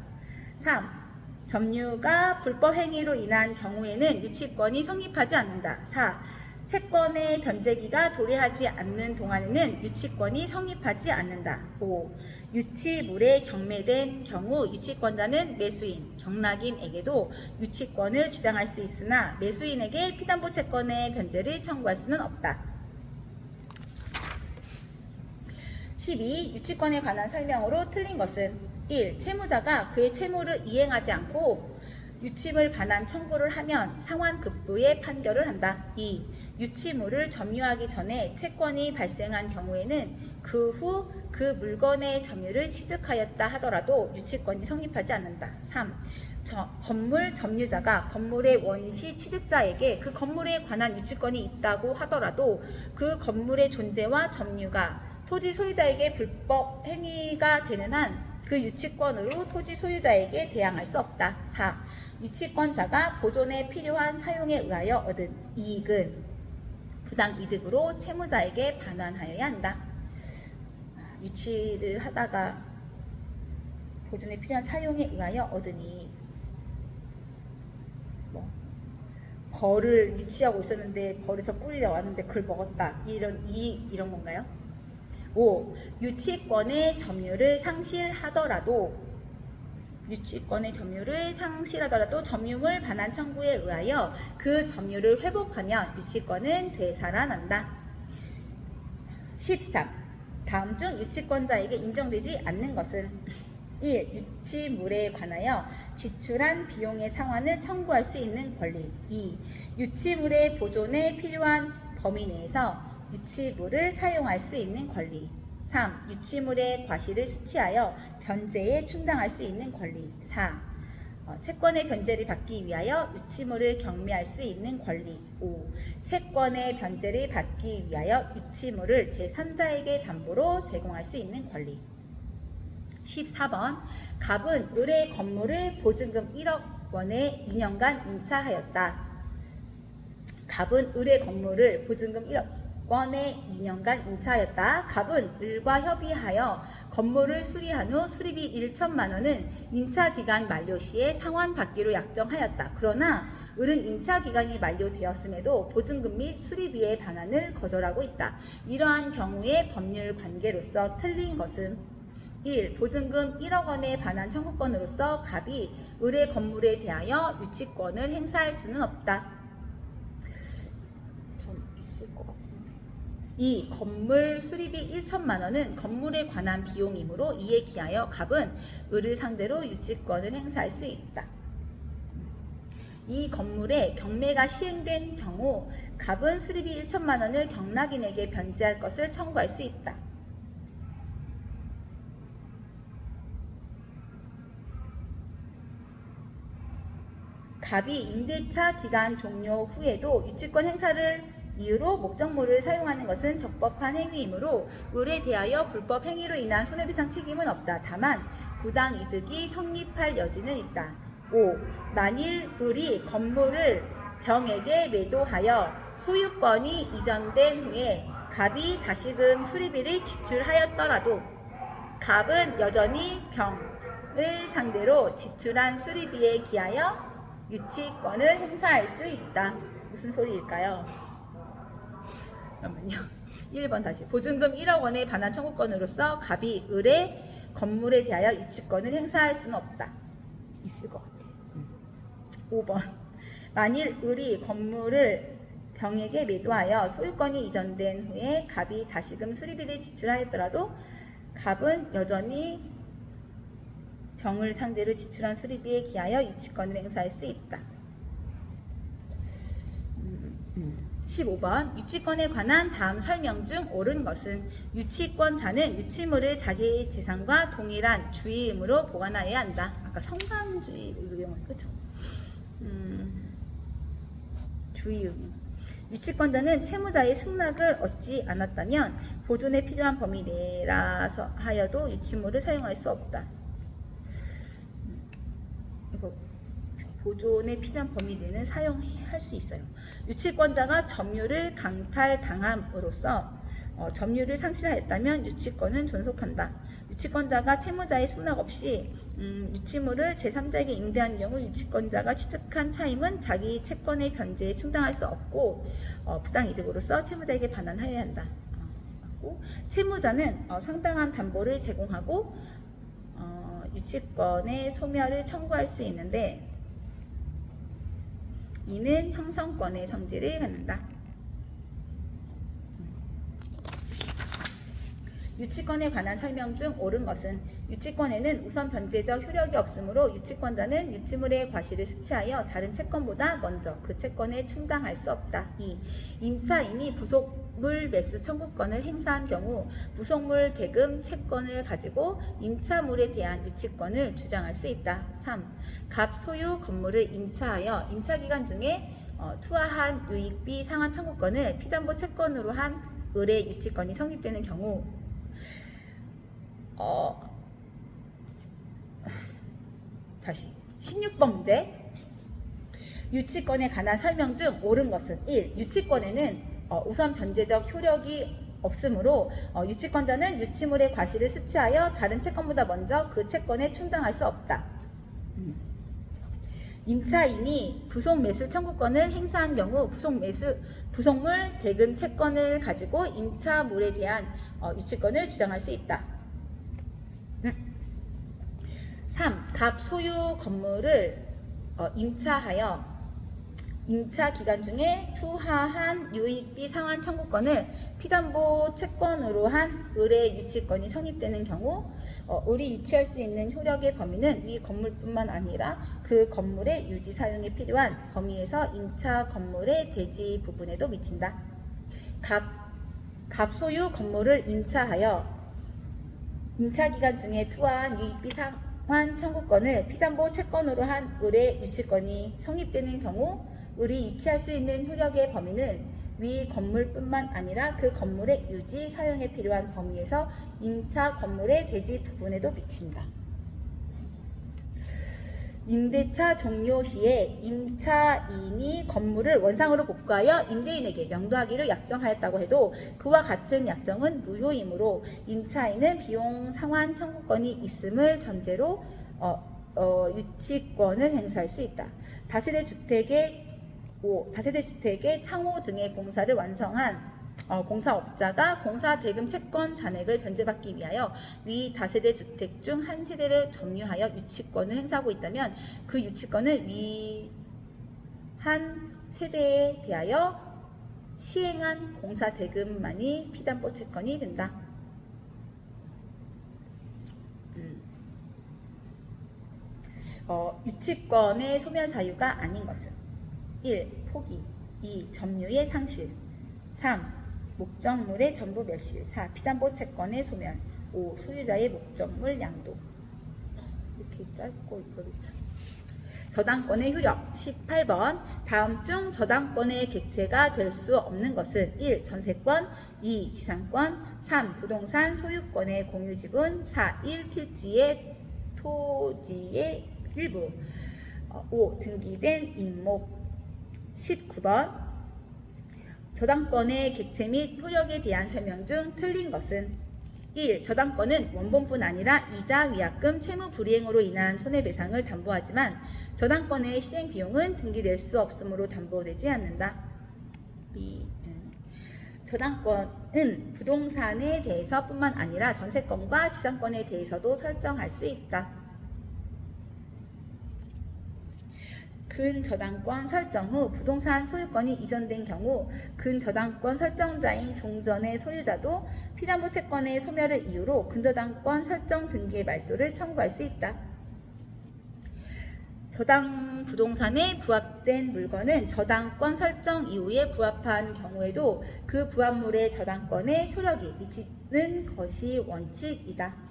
3. 점유가 불법 행위로 인한 경우에는 유치권이 성립하지 않는다. 4. 채권의 변제기가 도래하지 않는 동안에는 유치권이 성립하지 않는다. 5. 유치물에 경매된 경우 유치권자는 매수인, 경락인에게도 유치권을 주장할 수 있으나 매수인에게 피담보 채권의 변제를 청구할 수는 없다. 12. 유치권에 관한 설명으로 틀린 것은 1. 채무자가 그의 채무를 이행하지 않고 유치물 반환 청구를 하면 상환급부의 판결을 한다. 2. 유치물을 점유하기 전에 채권이 발생한 경우에는 그 후 그 물건의 점유를 취득하였다 하더라도 유치권이 성립하지 않는다. 3. 건물 점유자가 건물의 원시 취득자에게 그 건물에 관한 유치권이 있다고 하더라도 그 건물의 존재와 점유가 토지 소유자에게 불법 행위가 되는 한 그 유치권으로 토지 소유자에게 대항할 수 없다. 4. 유치권자가 보존에 필요한 사용에 의하여 얻은 이익은 부당 이득으로 채무자에게 반환하여야 한다. 유치를 하다가 보존에 필요한 사용에 의하여 얻은 이익. 벌을 유치하고 있었는데 벌에서 꿀이 나왔는데 그걸 먹었다. 이런 건가요? 5. 유치권의 점유를 상실하더라도 점유물 반환 청구에 의하여 그 점유를 회복하면 유치권은 되살아난다. 13. 다음 중 유치권자에게 인정되지 않는 것은 1. 유치물에 관하여 지출한 비용의 상환을 청구할 수 있는 권리. 2. 유치물의 보존에 필요한 범위 내에서 유치물을 사용할 수 있는 권리. 3. 유치물의 과실을 수취하여 변제에 충당할 수 있는 권리. 4. 채권의 변제를 받기 위하여 유치물을 경매할 수 있는 권리. 5. 채권의 변제를 받기 위하여 유치물을 제3자에게 담보로 제공할 수 있는 권리. 14번. 갑은 을의 건물을 보증금 1억 원에 2년간 임차하였다. 갑은 을의 건물을 보증금 1억 원에 2년간 임차하였다. 갑은 을과 협의하여 건물을 수리한 후 수리비 1천만 원은 임차기간 만료 시에 상환받기로 약정하였다. 그러나 을은 임차기간이 만료되었음에도 보증금 및 수리비의 반환을 거절하고 있다. 이러한 경우의 법률 관계로서 틀린 것은 1. 보증금 1억 원의 반환 청구권으로서 갑이 을의 건물에 대하여 유치권을 행사할 수는 없다. 좀 있을 것 같은데. 2. 건물 수리비 1천만 원은 건물에 관한 비용이므로 이에 기하여 갑은 을을 상대로 유치권을 행사할 수 있다. 이 건물에 경매가 시행된 경우 갑은 수리비 1천만 원을 경락인에게 변제할 것을 청구할 수 있다. 갑이 임대차 기간 종료 후에도 유치권 행사를 이유로 목적물을 사용하는 것은 적법한 행위이므로 을에 대하여 불법 행위로 인한 손해배상 책임은 없다. 다만 부당 이득이 성립할 여지는 있다. 5. 만일 을이 건물을 병에게 매도하여 소유권이 이전된 후에 갑이 다시금 수리비를 지출하였더라도 갑은 여전히 병을 상대로 지출한 수리비에 기하여 유치권을 행사할 수 있다. 무슨 소리일까요? 잠깐만요. 1번 다시. 보증금 1억 원의 반환 청구권으로서 갑이 을의 건물에 대하여 유치권을 행사할 수는 없다. 있을 것 같아. 5번. 만일 을이 건물을 병에게 매도하여 소유권이 이전된 후에 갑이 다시금 수리비를 지출하였더라도 갑은 여전히 병을 상대로 지출한 수리비에 기하여 유치권을 행사할 수 있다. 15번. 유치권에 관한 다음 설명 중 옳은 것은 유치권자는 유치물을 자기 재산과 동일한 주의음으로 보관하여야 한다. 아까 성간주의 의용 그렇죠? 주의음. 유치권자는 채무자의 승낙을 얻지 않았다면 보존에 필요한 범위 내라서 하여도 유치물을 사용할 수 없다. 이거 보존에 필요한 범위 내는 사용할 수 있어요. 유치권자가 점유를 강탈당함으로써 점유를 상실하였다면 유치권은 존속한다. 유치권자가 채무자의 승낙 없이 유치물을 제3자에게 임대한 경우 유치권자가 취득한 차임은 자기 채권의 변제에 충당할 수 없고 부당이득으로서 채무자에게 반환하여야 한다. 채무자는 상당한 담보를 제공하고 유치권의 소멸을 청구할 수 있는데 이는 형성권의 성질을 갖는다. 유치권에 관한 설명 중 옳은 것은 유치권에는 우선 변제적 효력이 없으므로 유치권자는 유치물의 과실을 수취하여 다른 채권보다 먼저 그 채권에 충당할 수 없다. 2. 임차인이 부속물 매수 청구권을 행사한 경우 부속물 대금 채권을 가지고 임차물에 대한 유치권을 주장할 수 있다. 3. 갑 소유 건물을 임차하여 임차기간 중에 투하한 유익비 상환 청구권을 피담보 채권으로 한 을의 유치권이 성립되는 경우 다시 16번 문제. 유치권에 관한 설명 중 옳은 것은 1. 유치권에는 우선 변제적 효력이 없으므로 유치권자는 유치물의 과실을 수취하여 다른 채권보다 먼저 그 채권에 충당할 수 없다. 임차인이 부속 매수 청구권을 행사한 경우 부속물 대금 채권을 가지고 임차물에 대한 유치권을 주장할 수 있다. 3. 갑 소유 건물을 임차하여 임차 기간 중에 투하한 유익비 상환 청구권을 피담보 채권으로 한 을의 유치권이 성립되는 경우 을이 유치할 수 있는 효력의 범위는 위 건물뿐만 아니라 그 건물의 유지 사용에 필요한 범위에서 임차 건물의 대지 부분에도 미친다. 갑 소유 건물을 임차하여 임차 기간 중에 투하한 유익비 상환 청구권을 피담보 채권으로 한 을의 유치권이 성립되는 경우 을이 유치할 수 있는 효력의 범위는 위 건물뿐만 아니라 그 건물의 유지 사용에 필요한 범위에서 임차 건물의 대지 부분에도 미친다. 임대차 종료 시에 임차인이 건물을 원상으로 복구하여 임대인에게 명도하기로 약정하였다고 해도 그와 같은 약정은 무효이므로 임차인은 비용 상환 청구권이 있음을 전제로 유치권을 행사할 수 있다. 다세대 주택의 창호 등의 공사를 완성한 공사업자가 공사 대금 채권 잔액을 변제받기 위하여 위 다세대 주택 중 한 세대를 점유하여 유치권을 행사하고 있다면 그 유치권은 위 한 세대에 대하여 시행한 공사 대금만이 피담보 채권이 된다. 유치권의 소멸 사유가 아닌 것은 1. 포기 2. 점유의 상실 3. 목적물의 전부 멸실 4. 피담보 채권의 소멸 5. 소유자의 목적물 양도. 이렇게 짧고 이거를 참. 저당권의 효력 18번. 다음 중 저당권의 객체가 될 수 없는 것은 1. 전세권 2. 지상권 3. 부동산 소유권의 공유지분 4. 1. 필지의 토지의 일부 5. 등기된 임목 19번. 저당권의 객체 및 효력에 대한 설명 중 틀린 것은 1. 저당권은 원본뿐 아니라 이자, 위약금, 채무 불이행으로 인한 손해배상을 담보하지만 저당권의 실행 비용은 등기될 수 없으므로 담보되지 않는다. 2. 저당권은 부동산에 대해서뿐만 아니라 전세권과 지상권에 대해서도 설정할 수 있다. 근저당권 설정 후 부동산 소유권이 이전된 경우 근저당권 설정자인 종전의 소유자도 피담보 채권의 소멸을 이유로 근저당권 설정 등기의 말소를 청구할 수 있다. 저당 부동산에 부합된 물건은 저당권 설정 이후에 부합한 경우에도 그 부합물의 저당권에 효력이 미치는 것이 원칙이다.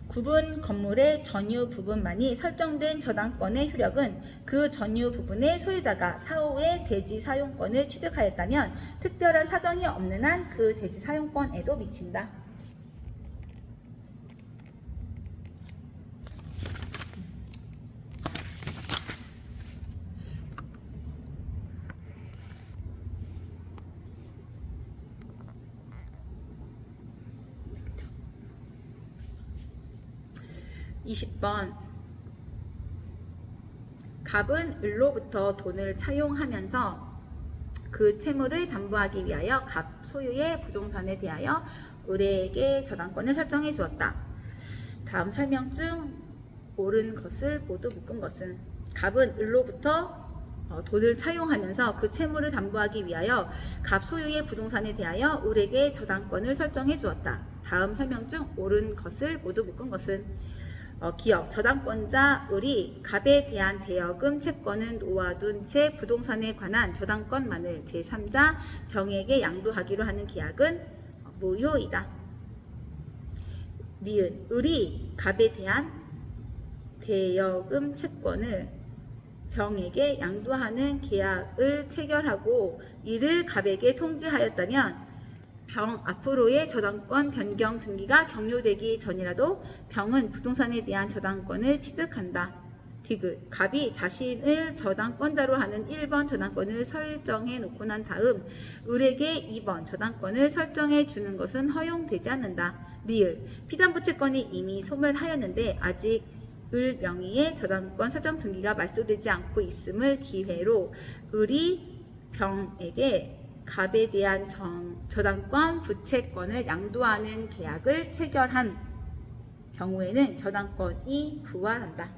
구분 건물의 전유 부분만이 설정된 저당권의 효력은 그 전유 부분의 소유자가 사후에 대지 사용권을 취득하였다면 특별한 사정이 없는 한 그 대지 사용권에도 미친다. 음. 20번. 갑은 을로부터 돈을 차용하면서 그 채무를 담보하기 위하여 갑 소유의 부동산에 대하여 을에게 저당권을 설정해 주었다. 다음 설명 중 옳은 것을 모두 묶은 것은 갑은 을로부터 돈을 차용하면서 그 채무를 담보하기 위하여 갑 소유의 부동산에 대하여 을에게 저당권을 설정해 주었다. 다음 설명 중 옳은 것을 모두 묶은 것은 기억, 저당권자 을이 갑에 대한 대여금 채권은 놓아둔 채 부동산에 관한 저당권만을 제3자 병에게 양도하기로 하는 계약은 무효이다. 니은, 을이 갑에 대한 대여금 채권을 병에게 양도하는 계약을 체결하고 이를 갑에게 통지하였다면 병 앞으로의 저당권 변경 등기가 격려되기 전이라도 병은 부동산에 대한 저당권을 취득한다. 디귿, 갑이 자신을 저당권자로 하는 1번 저당권을 설정해 놓고 난 다음 을에게 2번 저당권을 설정해 주는 것은 허용되지 않는다. 리을, 피담보 채권이 이미 소멸하였는데 아직 을 명의의 저당권 설정 등기가 말소되지 않고 있음을 기회로 을이 병에게 갑에 대한 저당권 부채권을 양도하는 계약을 체결한 경우에는 저당권이 부활한다.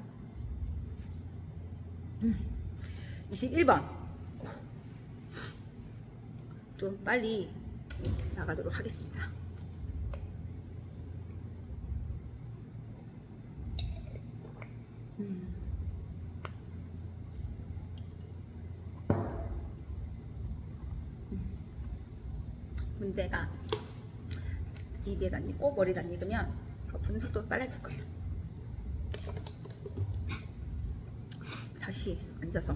21번 좀 빨리 나가도록 하겠습니다. 문제가 입에 안 익고 머리를 안 익으면 푸는 속도가 빨라질 거예요. 다시 앉아서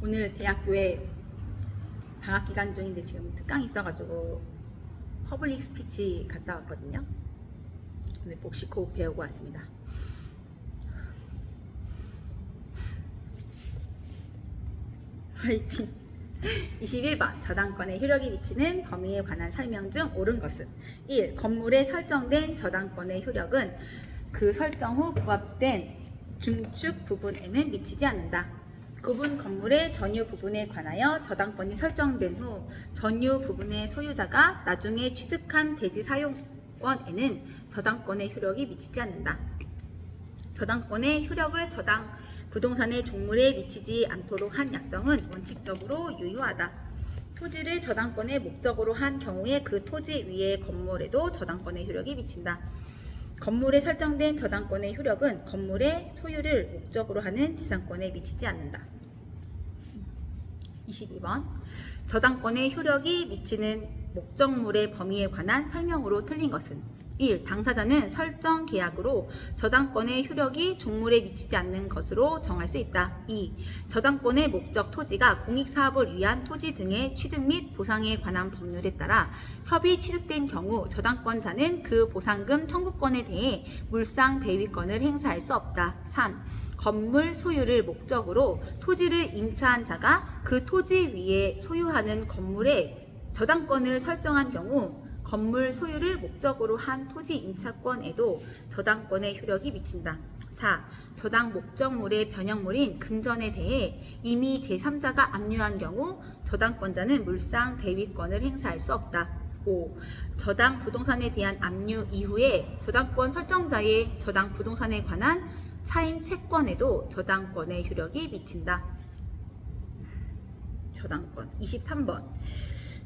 오늘 대학교에 방학 기간 중인데 지금 특강이 있어가지고 퍼블릭 스피치 갔다 왔거든요. 오늘 복식호흡 배우고 왔습니다. 화이팅! 21번 저당권의 효력이 미치는 범위에 관한 설명 중 옳은 것은 1. 건물에 설정된 저당권의 효력은 그 설정 후 부합된 중축 부분에는 미치지 않는다. 구분 건물의 전유 부분에 관하여 저당권이 설정된 후 전유 부분의 소유자가 나중에 취득한 대지 사용권에는 저당권의 효력이 미치지 않는다. 저당권의 효력을 부동산의 종물에 미치지 않도록 한 약정은 원칙적으로 유효하다. 토지를 저당권의 목적으로 한 경우에 그 토지 위의 건물에도 저당권의 효력이 미친다. 건물에 설정된 저당권의 효력은 건물의 소유를 목적으로 하는 지상권에 미치지 않는다. 22번 저당권의 효력이 미치는 목적물의 범위에 관한 설명으로 틀린 것은 1. 당사자는 설정 계약으로 저당권의 효력이 종물에 미치지 않는 것으로 정할 수 있다. 2. 저당권의 목적 토지가 공익사업을 위한 토지 등의 취득 및 보상에 관한 법률에 따라 협의 취득된 경우 저당권자는 그 보상금 청구권에 대해 물상 대위권을 행사할 수 없다. 3. 건물 소유를 목적으로 토지를 임차한 자가 그 토지 위에 소유하는 건물에 저당권을 설정한 경우 건물 소유를 목적으로 한 토지 임차권에도 저당권의 효력이 미친다. 4. 저당 목적물의 변형물인 금전에 대해 이미 제3자가 압류한 경우 저당권자는 물상 대위권을 행사할 수 없다. 5. 저당 부동산에 대한 압류 이후에 저당권 설정자의 저당 부동산에 관한 차임 채권에도 저당권의 효력이 미친다. 저당권 23번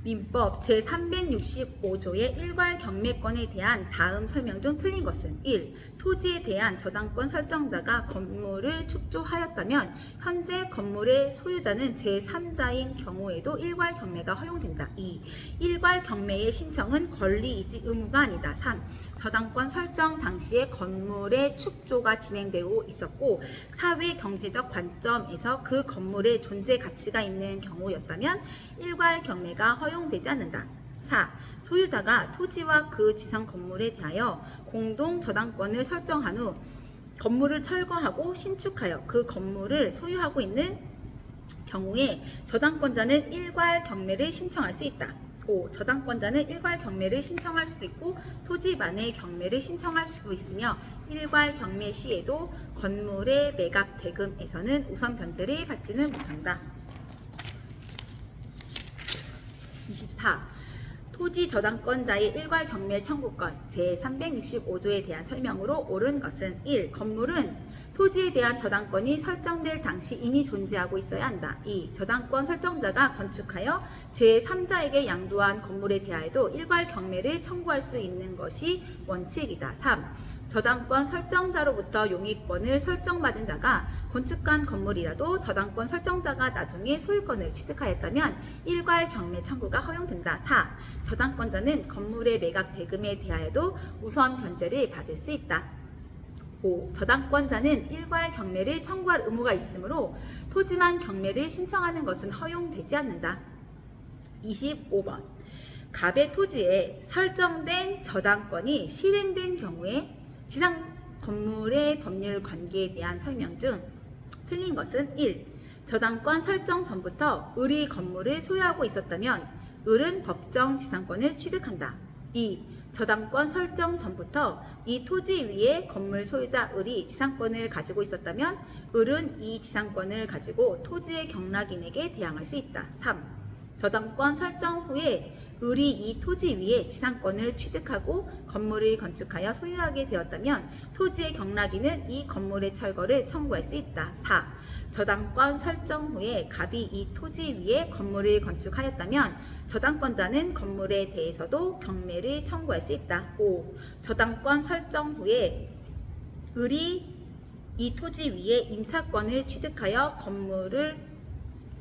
민법 제365조의 일괄 경매권에 대한 다음 설명 중 틀린 것은 1. 토지에 대한 저당권 설정자가 건물을 축조하였다면 현재 건물의 소유자는 제3자인 경우에도 일괄 경매가 허용된다. 2. 일괄 경매의 신청은 권리이지 의무가 아니다. 3. 저당권 설정 당시에 건물의 축조가 진행되고 있었고 사회 경제적 관점에서 그 건물의 존재 가치가 있는 경우였다면 일괄 경매가 허용되지 않는다. 4. 소유자가 토지와 그 지상 건물에 대하여 공동 저당권을 설정한 후 건물을 철거하고 신축하여 그 건물을 소유하고 있는 경우에 저당권자는 일괄 경매를 신청할 수 있다. 5. 저당권자는 일괄 경매를 신청할 수도 있고 토지만의 경매를 신청할 수도 있으며 일괄 경매 시에도 건물의 매각 대금에서는 우선 변제를 받지는 못한다. 24. 토지 저당권자의 일괄 경매 청구권 제365조에 대한 설명으로 옳은 것은 1. 건물은 토지에 대한 저당권이 설정될 당시 이미 존재하고 있어야 한다. 2. 저당권 설정자가 건축하여 제3자에게 양도한 건물에 대하여도 일괄 경매를 청구할 수 있는 것이 원칙이다. 3. 저당권 설정자로부터 용익권을 설정받은 자가 건축한 건물이라도 저당권 설정자가 나중에 소유권을 취득하였다면 일괄 경매 청구가 허용된다. 4. 저당권자는 건물의 매각 대금에 대하여도 우선 변제를 받을 수 있다. 5. 저당권자는 일괄 경매를 청구할 의무가 있으므로 토지만 경매를 신청하는 것은 허용되지 않는다. 25번. 갑의 토지에 설정된 저당권이 실행된 경우에 지상 건물의 법률 관계에 대한 설명 중 틀린 것은 1. 저당권 설정 전부터 을이 건물을 소유하고 있었다면 을은 법정 지상권을 취득한다. 2. 저당권 설정 전부터 이 토지 위에 건물 소유자 을이 지상권을 가지고 있었다면 을은 이 지상권을 가지고 토지의 경락인에게 대항할 수 있다. 3. 저당권 설정 후에 을이 이 토지 위에 지상권을 취득하고 건물을 건축하여 소유하게 되었다면 토지의 경락인은 이 건물의 철거를 청구할 수 있다. 4. 저당권 설정 후에 갑이 이 토지 위에 건물을 건축하였다면 저당권자는 건물에 대해서도 경매를 청구할 수 있다. 5. 저당권 설정 후에 을이 이 토지 위에 임차권을 취득하여 건물을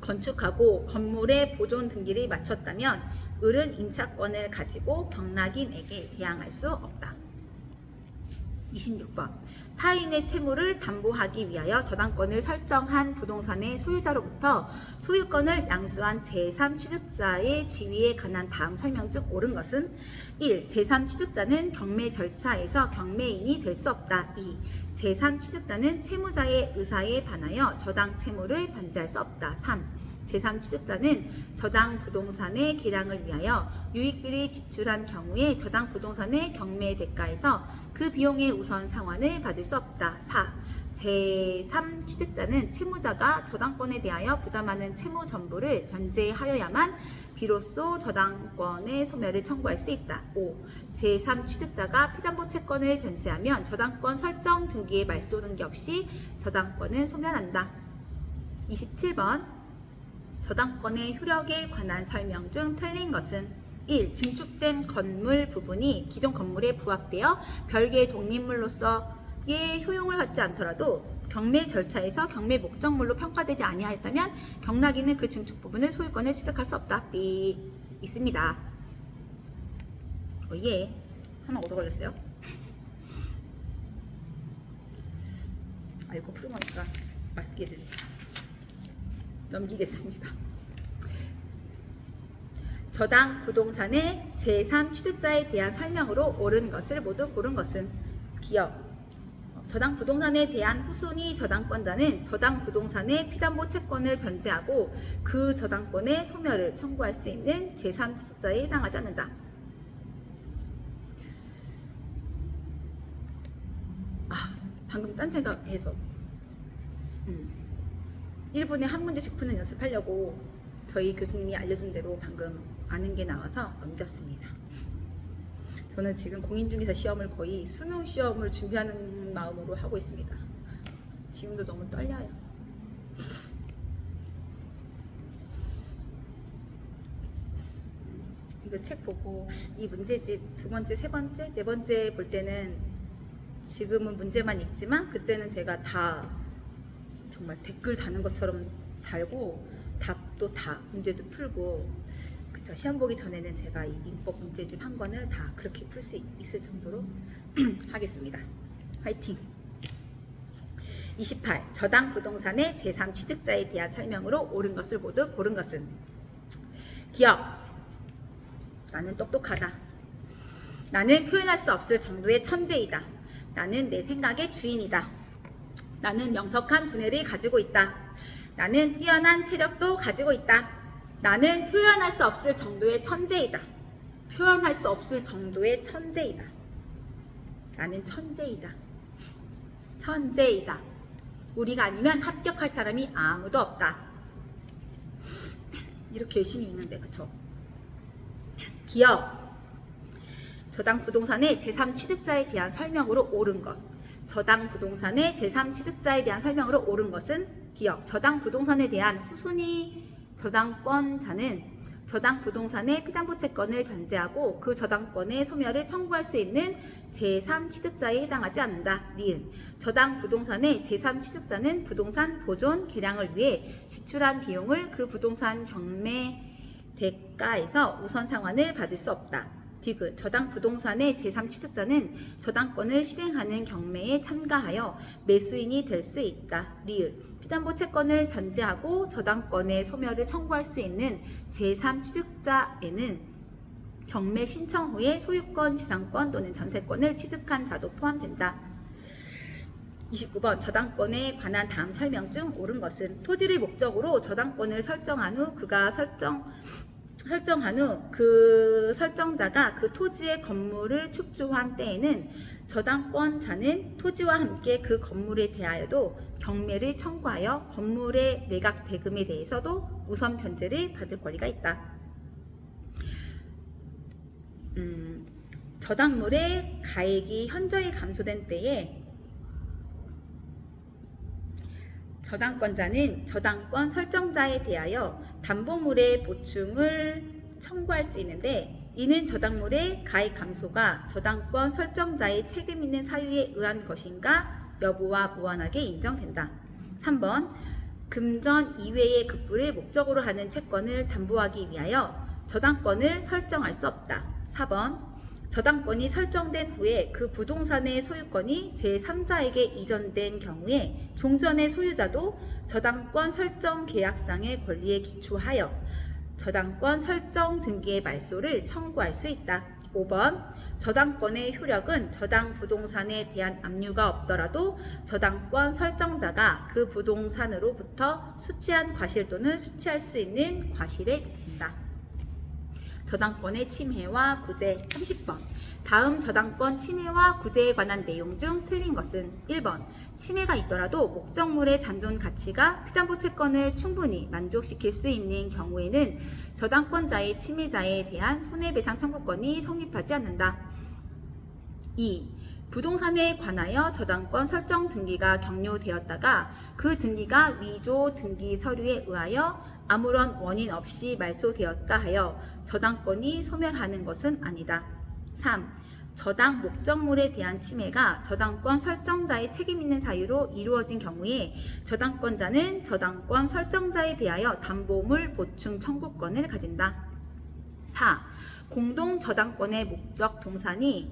건축하고 건물의 보존 등기를 마쳤다면 을은 임차권을 가지고 경락인에게 대항할 수 없다. 26번. 타인의 채무를 담보하기 위하여 저당권을 설정한 부동산의 소유자로부터 소유권을 양수한 제3취득자의 지위에 관한 다음 설명 중 옳은 것은 1. 제3취득자는 경매 절차에서 경매인이 될 수 없다. 2. 제3취득자는 채무자의 의사에 반하여 저당 채무를 변제할 수 없다. 3. 제3취득자는 저당 부동산의 개량을 위하여 유익비를 지출한 경우에 저당 부동산의 경매 대가에서 그 비용의 우선 상환을 받을 수 없다. 4. 제3취득자는 채무자가 저당권에 대하여 부담하는 채무 전부를 변제하여야만 비로소 저당권의 소멸을 청구할 수 있다. 5. 제3취득자가 피담보 채권을 변제하면 저당권 설정 등기에 말소 등기 없이 저당권은 소멸한다. 27번. 저당권의 효력에 관한 설명 중 틀린 것은 1. 증축된 건물 부분이 기존 건물에 부합되어 별개의 독립물로서의 효용을 갖지 않더라도 경매 절차에서 경매 목적물로 평가되지 아니하였다면 경락인은 그 증축 부분을 소유권을 취득할 수 없다. B. 있습니다. 예. 하나 얻어 걸렸어요. 이거 푸른 거니까 맞기를. 넘기겠습니다. 저당 부동산의 제3취득자에 대한 설명으로 옳은 것을 모두 고른 것은 기억. 저당 부동산에 대한 후순위 저당권자는 저당 부동산의 피담보 채권을 변제하고 그 저당권의 소멸을 청구할 수 있는 제3취득자에 해당하지 않는다. 방금 딴 생각해서 1분에 한 문제씩 푸는 연습하려고 저희 교수님이 알려준 대로 방금 아는 게 나와서 넘겼습니다. 저는 지금 공인중개사 시험을 거의 수능 시험을 준비하는 마음으로 하고 있습니다. 지금도 너무 떨려요. 이거 책 보고 이 문제집 두 번째, 세 번째, 네 번째 볼 때는 지금은 문제만 있지만 그때는 제가 다 정말 댓글 다는 것처럼 달고 답도 다 문제도 풀고 그쵸. 시험 보기 전에는 제가 이 민법 문제집 한 권을 다 그렇게 풀 수 있을 정도로 하겠습니다. 화이팅! 28. 저당 부동산의 제3취득자에 대한 설명으로 옳은 것을 모두 고른 것은 기억. 나는 똑똑하다. 나는 표현할 수 없을 정도의 천재이다. 나는 내 생각의 주인이다. 나는 명석한 두뇌를 가지고 있다. 나는 뛰어난 체력도 가지고 있다. 나는 표현할 수 없을 정도의 천재이다. 표현할 수 없을 정도의 천재이다. 나는 천재이다. 천재이다. 우리가 아니면 합격할 사람이 아무도 없다. 이렇게 열심히 읽는데 그쵸? 기억. 저당 부동산의 제3취득자에 대한 설명으로 옳은 것. 저당 부동산의 제3취득자에 대한 설명으로 옳은 것은 기억. 저당 부동산에 대한 후순위 저당권자는 저당 부동산의 피담보 채권을 변제하고 그 저당권의 소멸을 청구할 수 있는 제3취득자에 해당하지 않는다. 니은. 저당 부동산의 제3취득자는 부동산 보존 개량을 위해 지출한 비용을 그 부동산 경매 대가에서 우선 상환을 받을 수 없다. 디귿 저당 부동산의 제3취득자는 저당권을 실행하는 경매에 참가하여 매수인이 될 수 있다. 리을 피담보 채권을 변제하고 저당권의 소멸을 청구할 수 있는 제3취득자에는 경매 신청 후에 소유권, 지상권 또는 전세권을 취득한 자도 포함된다. 29번 저당권에 관한 다음 설명 중 옳은 것은 토지를 목적으로 저당권을 설정한 후 설정한 후 그 설정자가 그 토지의 건물을 축조한 때에는 저당권자는 토지와 함께 그 건물에 대하여도 경매를 청구하여 건물의 매각 대금에 대해서도 우선 변제를 받을 권리가 있다. 저당물의 가액이 현저히 감소된 때에 저당권자는 저당권 설정자에 대하여 담보물의 보충을 청구할 수 있는데 이는 저당물의 가액 감소가 저당권 설정자의 책임 있는 사유에 의한 것인가 여부와 무관하게 인정된다. 3번 금전 이외의 급부를 목적으로 하는 채권을 담보하기 위하여 저당권을 설정할 수 없다. 4번 저당권이 설정된 후에 그 부동산의 소유권이 제3자에게 이전된 경우에 종전의 소유자도 저당권 설정 계약상의 권리에 기초하여 저당권 설정 등기의 말소를 청구할 수 있다. 5번 저당권의 효력은 저당 부동산에 대한 압류가 없더라도 저당권 설정자가 그 부동산으로부터 수취한 과실 또는 수취할 수 있는 과실에 미친다. 저당권의 침해와 구제 30번 다음 저당권 침해와 구제에 관한 내용 중 틀린 것은 1번 침해가 있더라도 목적물의 잔존 가치가 피담보 채권을 충분히 만족시킬 수 있는 경우에는 저당권자의 침해자에 대한 손해배상 청구권이 성립하지 않는다. 2. 부동산에 관하여 저당권 설정 등기가 격려되었다가 그 등기가 위조 등기 서류에 의하여 아무런 원인 없이 말소되었다 하여 저당권이 소멸하는 것은 아니다. 3. 저당 목적물에 대한 침해가 저당권 설정자의 책임 있는 사유로 이루어진 경우에 저당권자는 저당권 설정자에 대하여 담보물 보충 청구권을 가진다. 4. 공동 저당권의 목적 동산이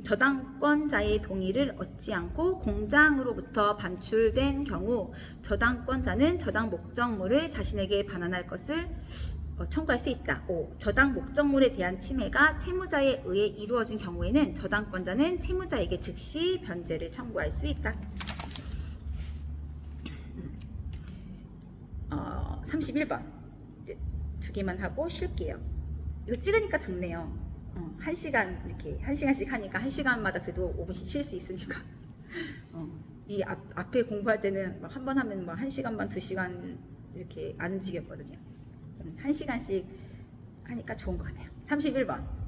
저당권자의 동의를 얻지 않고 공장으로부터 반출된 경우 저당권자는 저당 목적물을 자신에게 반환할 것을 청구할 수 있다. 5. 저당 목적물에 대한 침해가 채무자에 의해 이루어진 경우에는 저당권자는 채무자에게 즉시 변제를 청구할 수 있다. 31번 두 개만 하고 쉴게요. 이거 찍으니까 좋네요. 1시간 이렇게 1시간씩 하니까 1시간마다 그래도 5분씩 쉴 수 있으니까 이 앞에 공부할 때는 한 번 하면 뭐 1시간 반 2시간 이렇게 안 움직였거든요. 1시간씩 하니까 좋은 것 같아요. 31번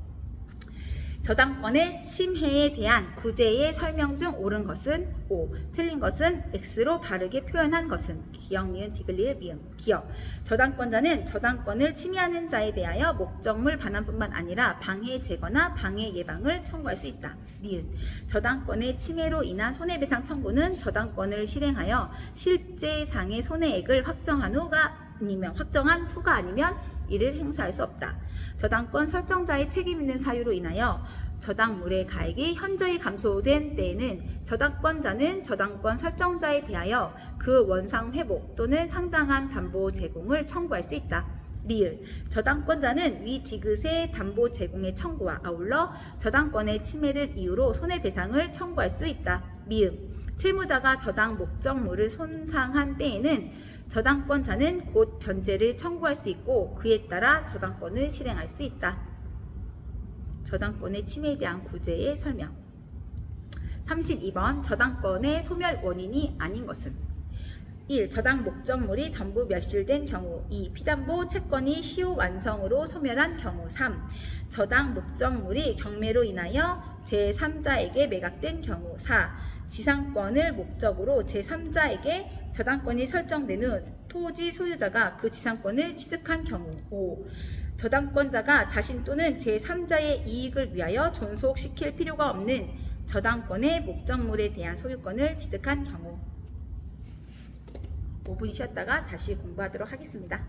저당권의 침해에 대한 구제의 설명 중 옳은 것은 O, 틀린 것은 X로 바르게 표현한 것은 기역, 니은, 디귿, 미음, 기역. 저당권자는 저당권을 침해하는 자에 대하여 목적물 반환뿐만 아니라 방해 제거나 방해 예방을 청구할 수 있다. 니은. 저당권의 침해로 인한 손해배상 청구는 저당권을 실행하여 실제상의 손해액을 확정한 후가 아니면 이를 행사할 수 없다. 저당권 설정자의 책임 있는 사유로 인하여 저당물의 가액이 현저히 감소된 때에는 저당권자는 저당권 설정자에 대하여 그 원상 회복 또는 상당한 담보 제공을 청구할 수 있다. 리을. 저당권자는 위 디귿의 담보 제공의 청구와 아울러 저당권의 침해를 이유로 손해배상을 청구할 수 있다. 미음. 채무자가 저당 목적물을 손상한 때에는 저당권자는 곧 변제를 청구할 수 있고 그에 따라 저당권을 실행할 수 있다. 저당권의 침해에 대한 구제의 설명. 32번 저당권의 소멸 원인이 아닌 것은 1. 저당 목적물이 전부 멸실된 경우 2. 피담보 채권이 시효 완성으로 소멸한 경우 3. 저당 목적물이 경매로 인하여 제3자에게 매각된 경우 4. 지상권을 목적으로 제3자에게 저당권이 설정된 후 토지 소유자가 그 지상권을 취득한 경우 5. 저당권자가 자신 또는 제3자의 이익을 위하여 존속시킬 필요가 없는 저당권의 목적물에 대한 소유권을 취득한 경우. 5분 쉬었다가 다시 공부하도록 하겠습니다.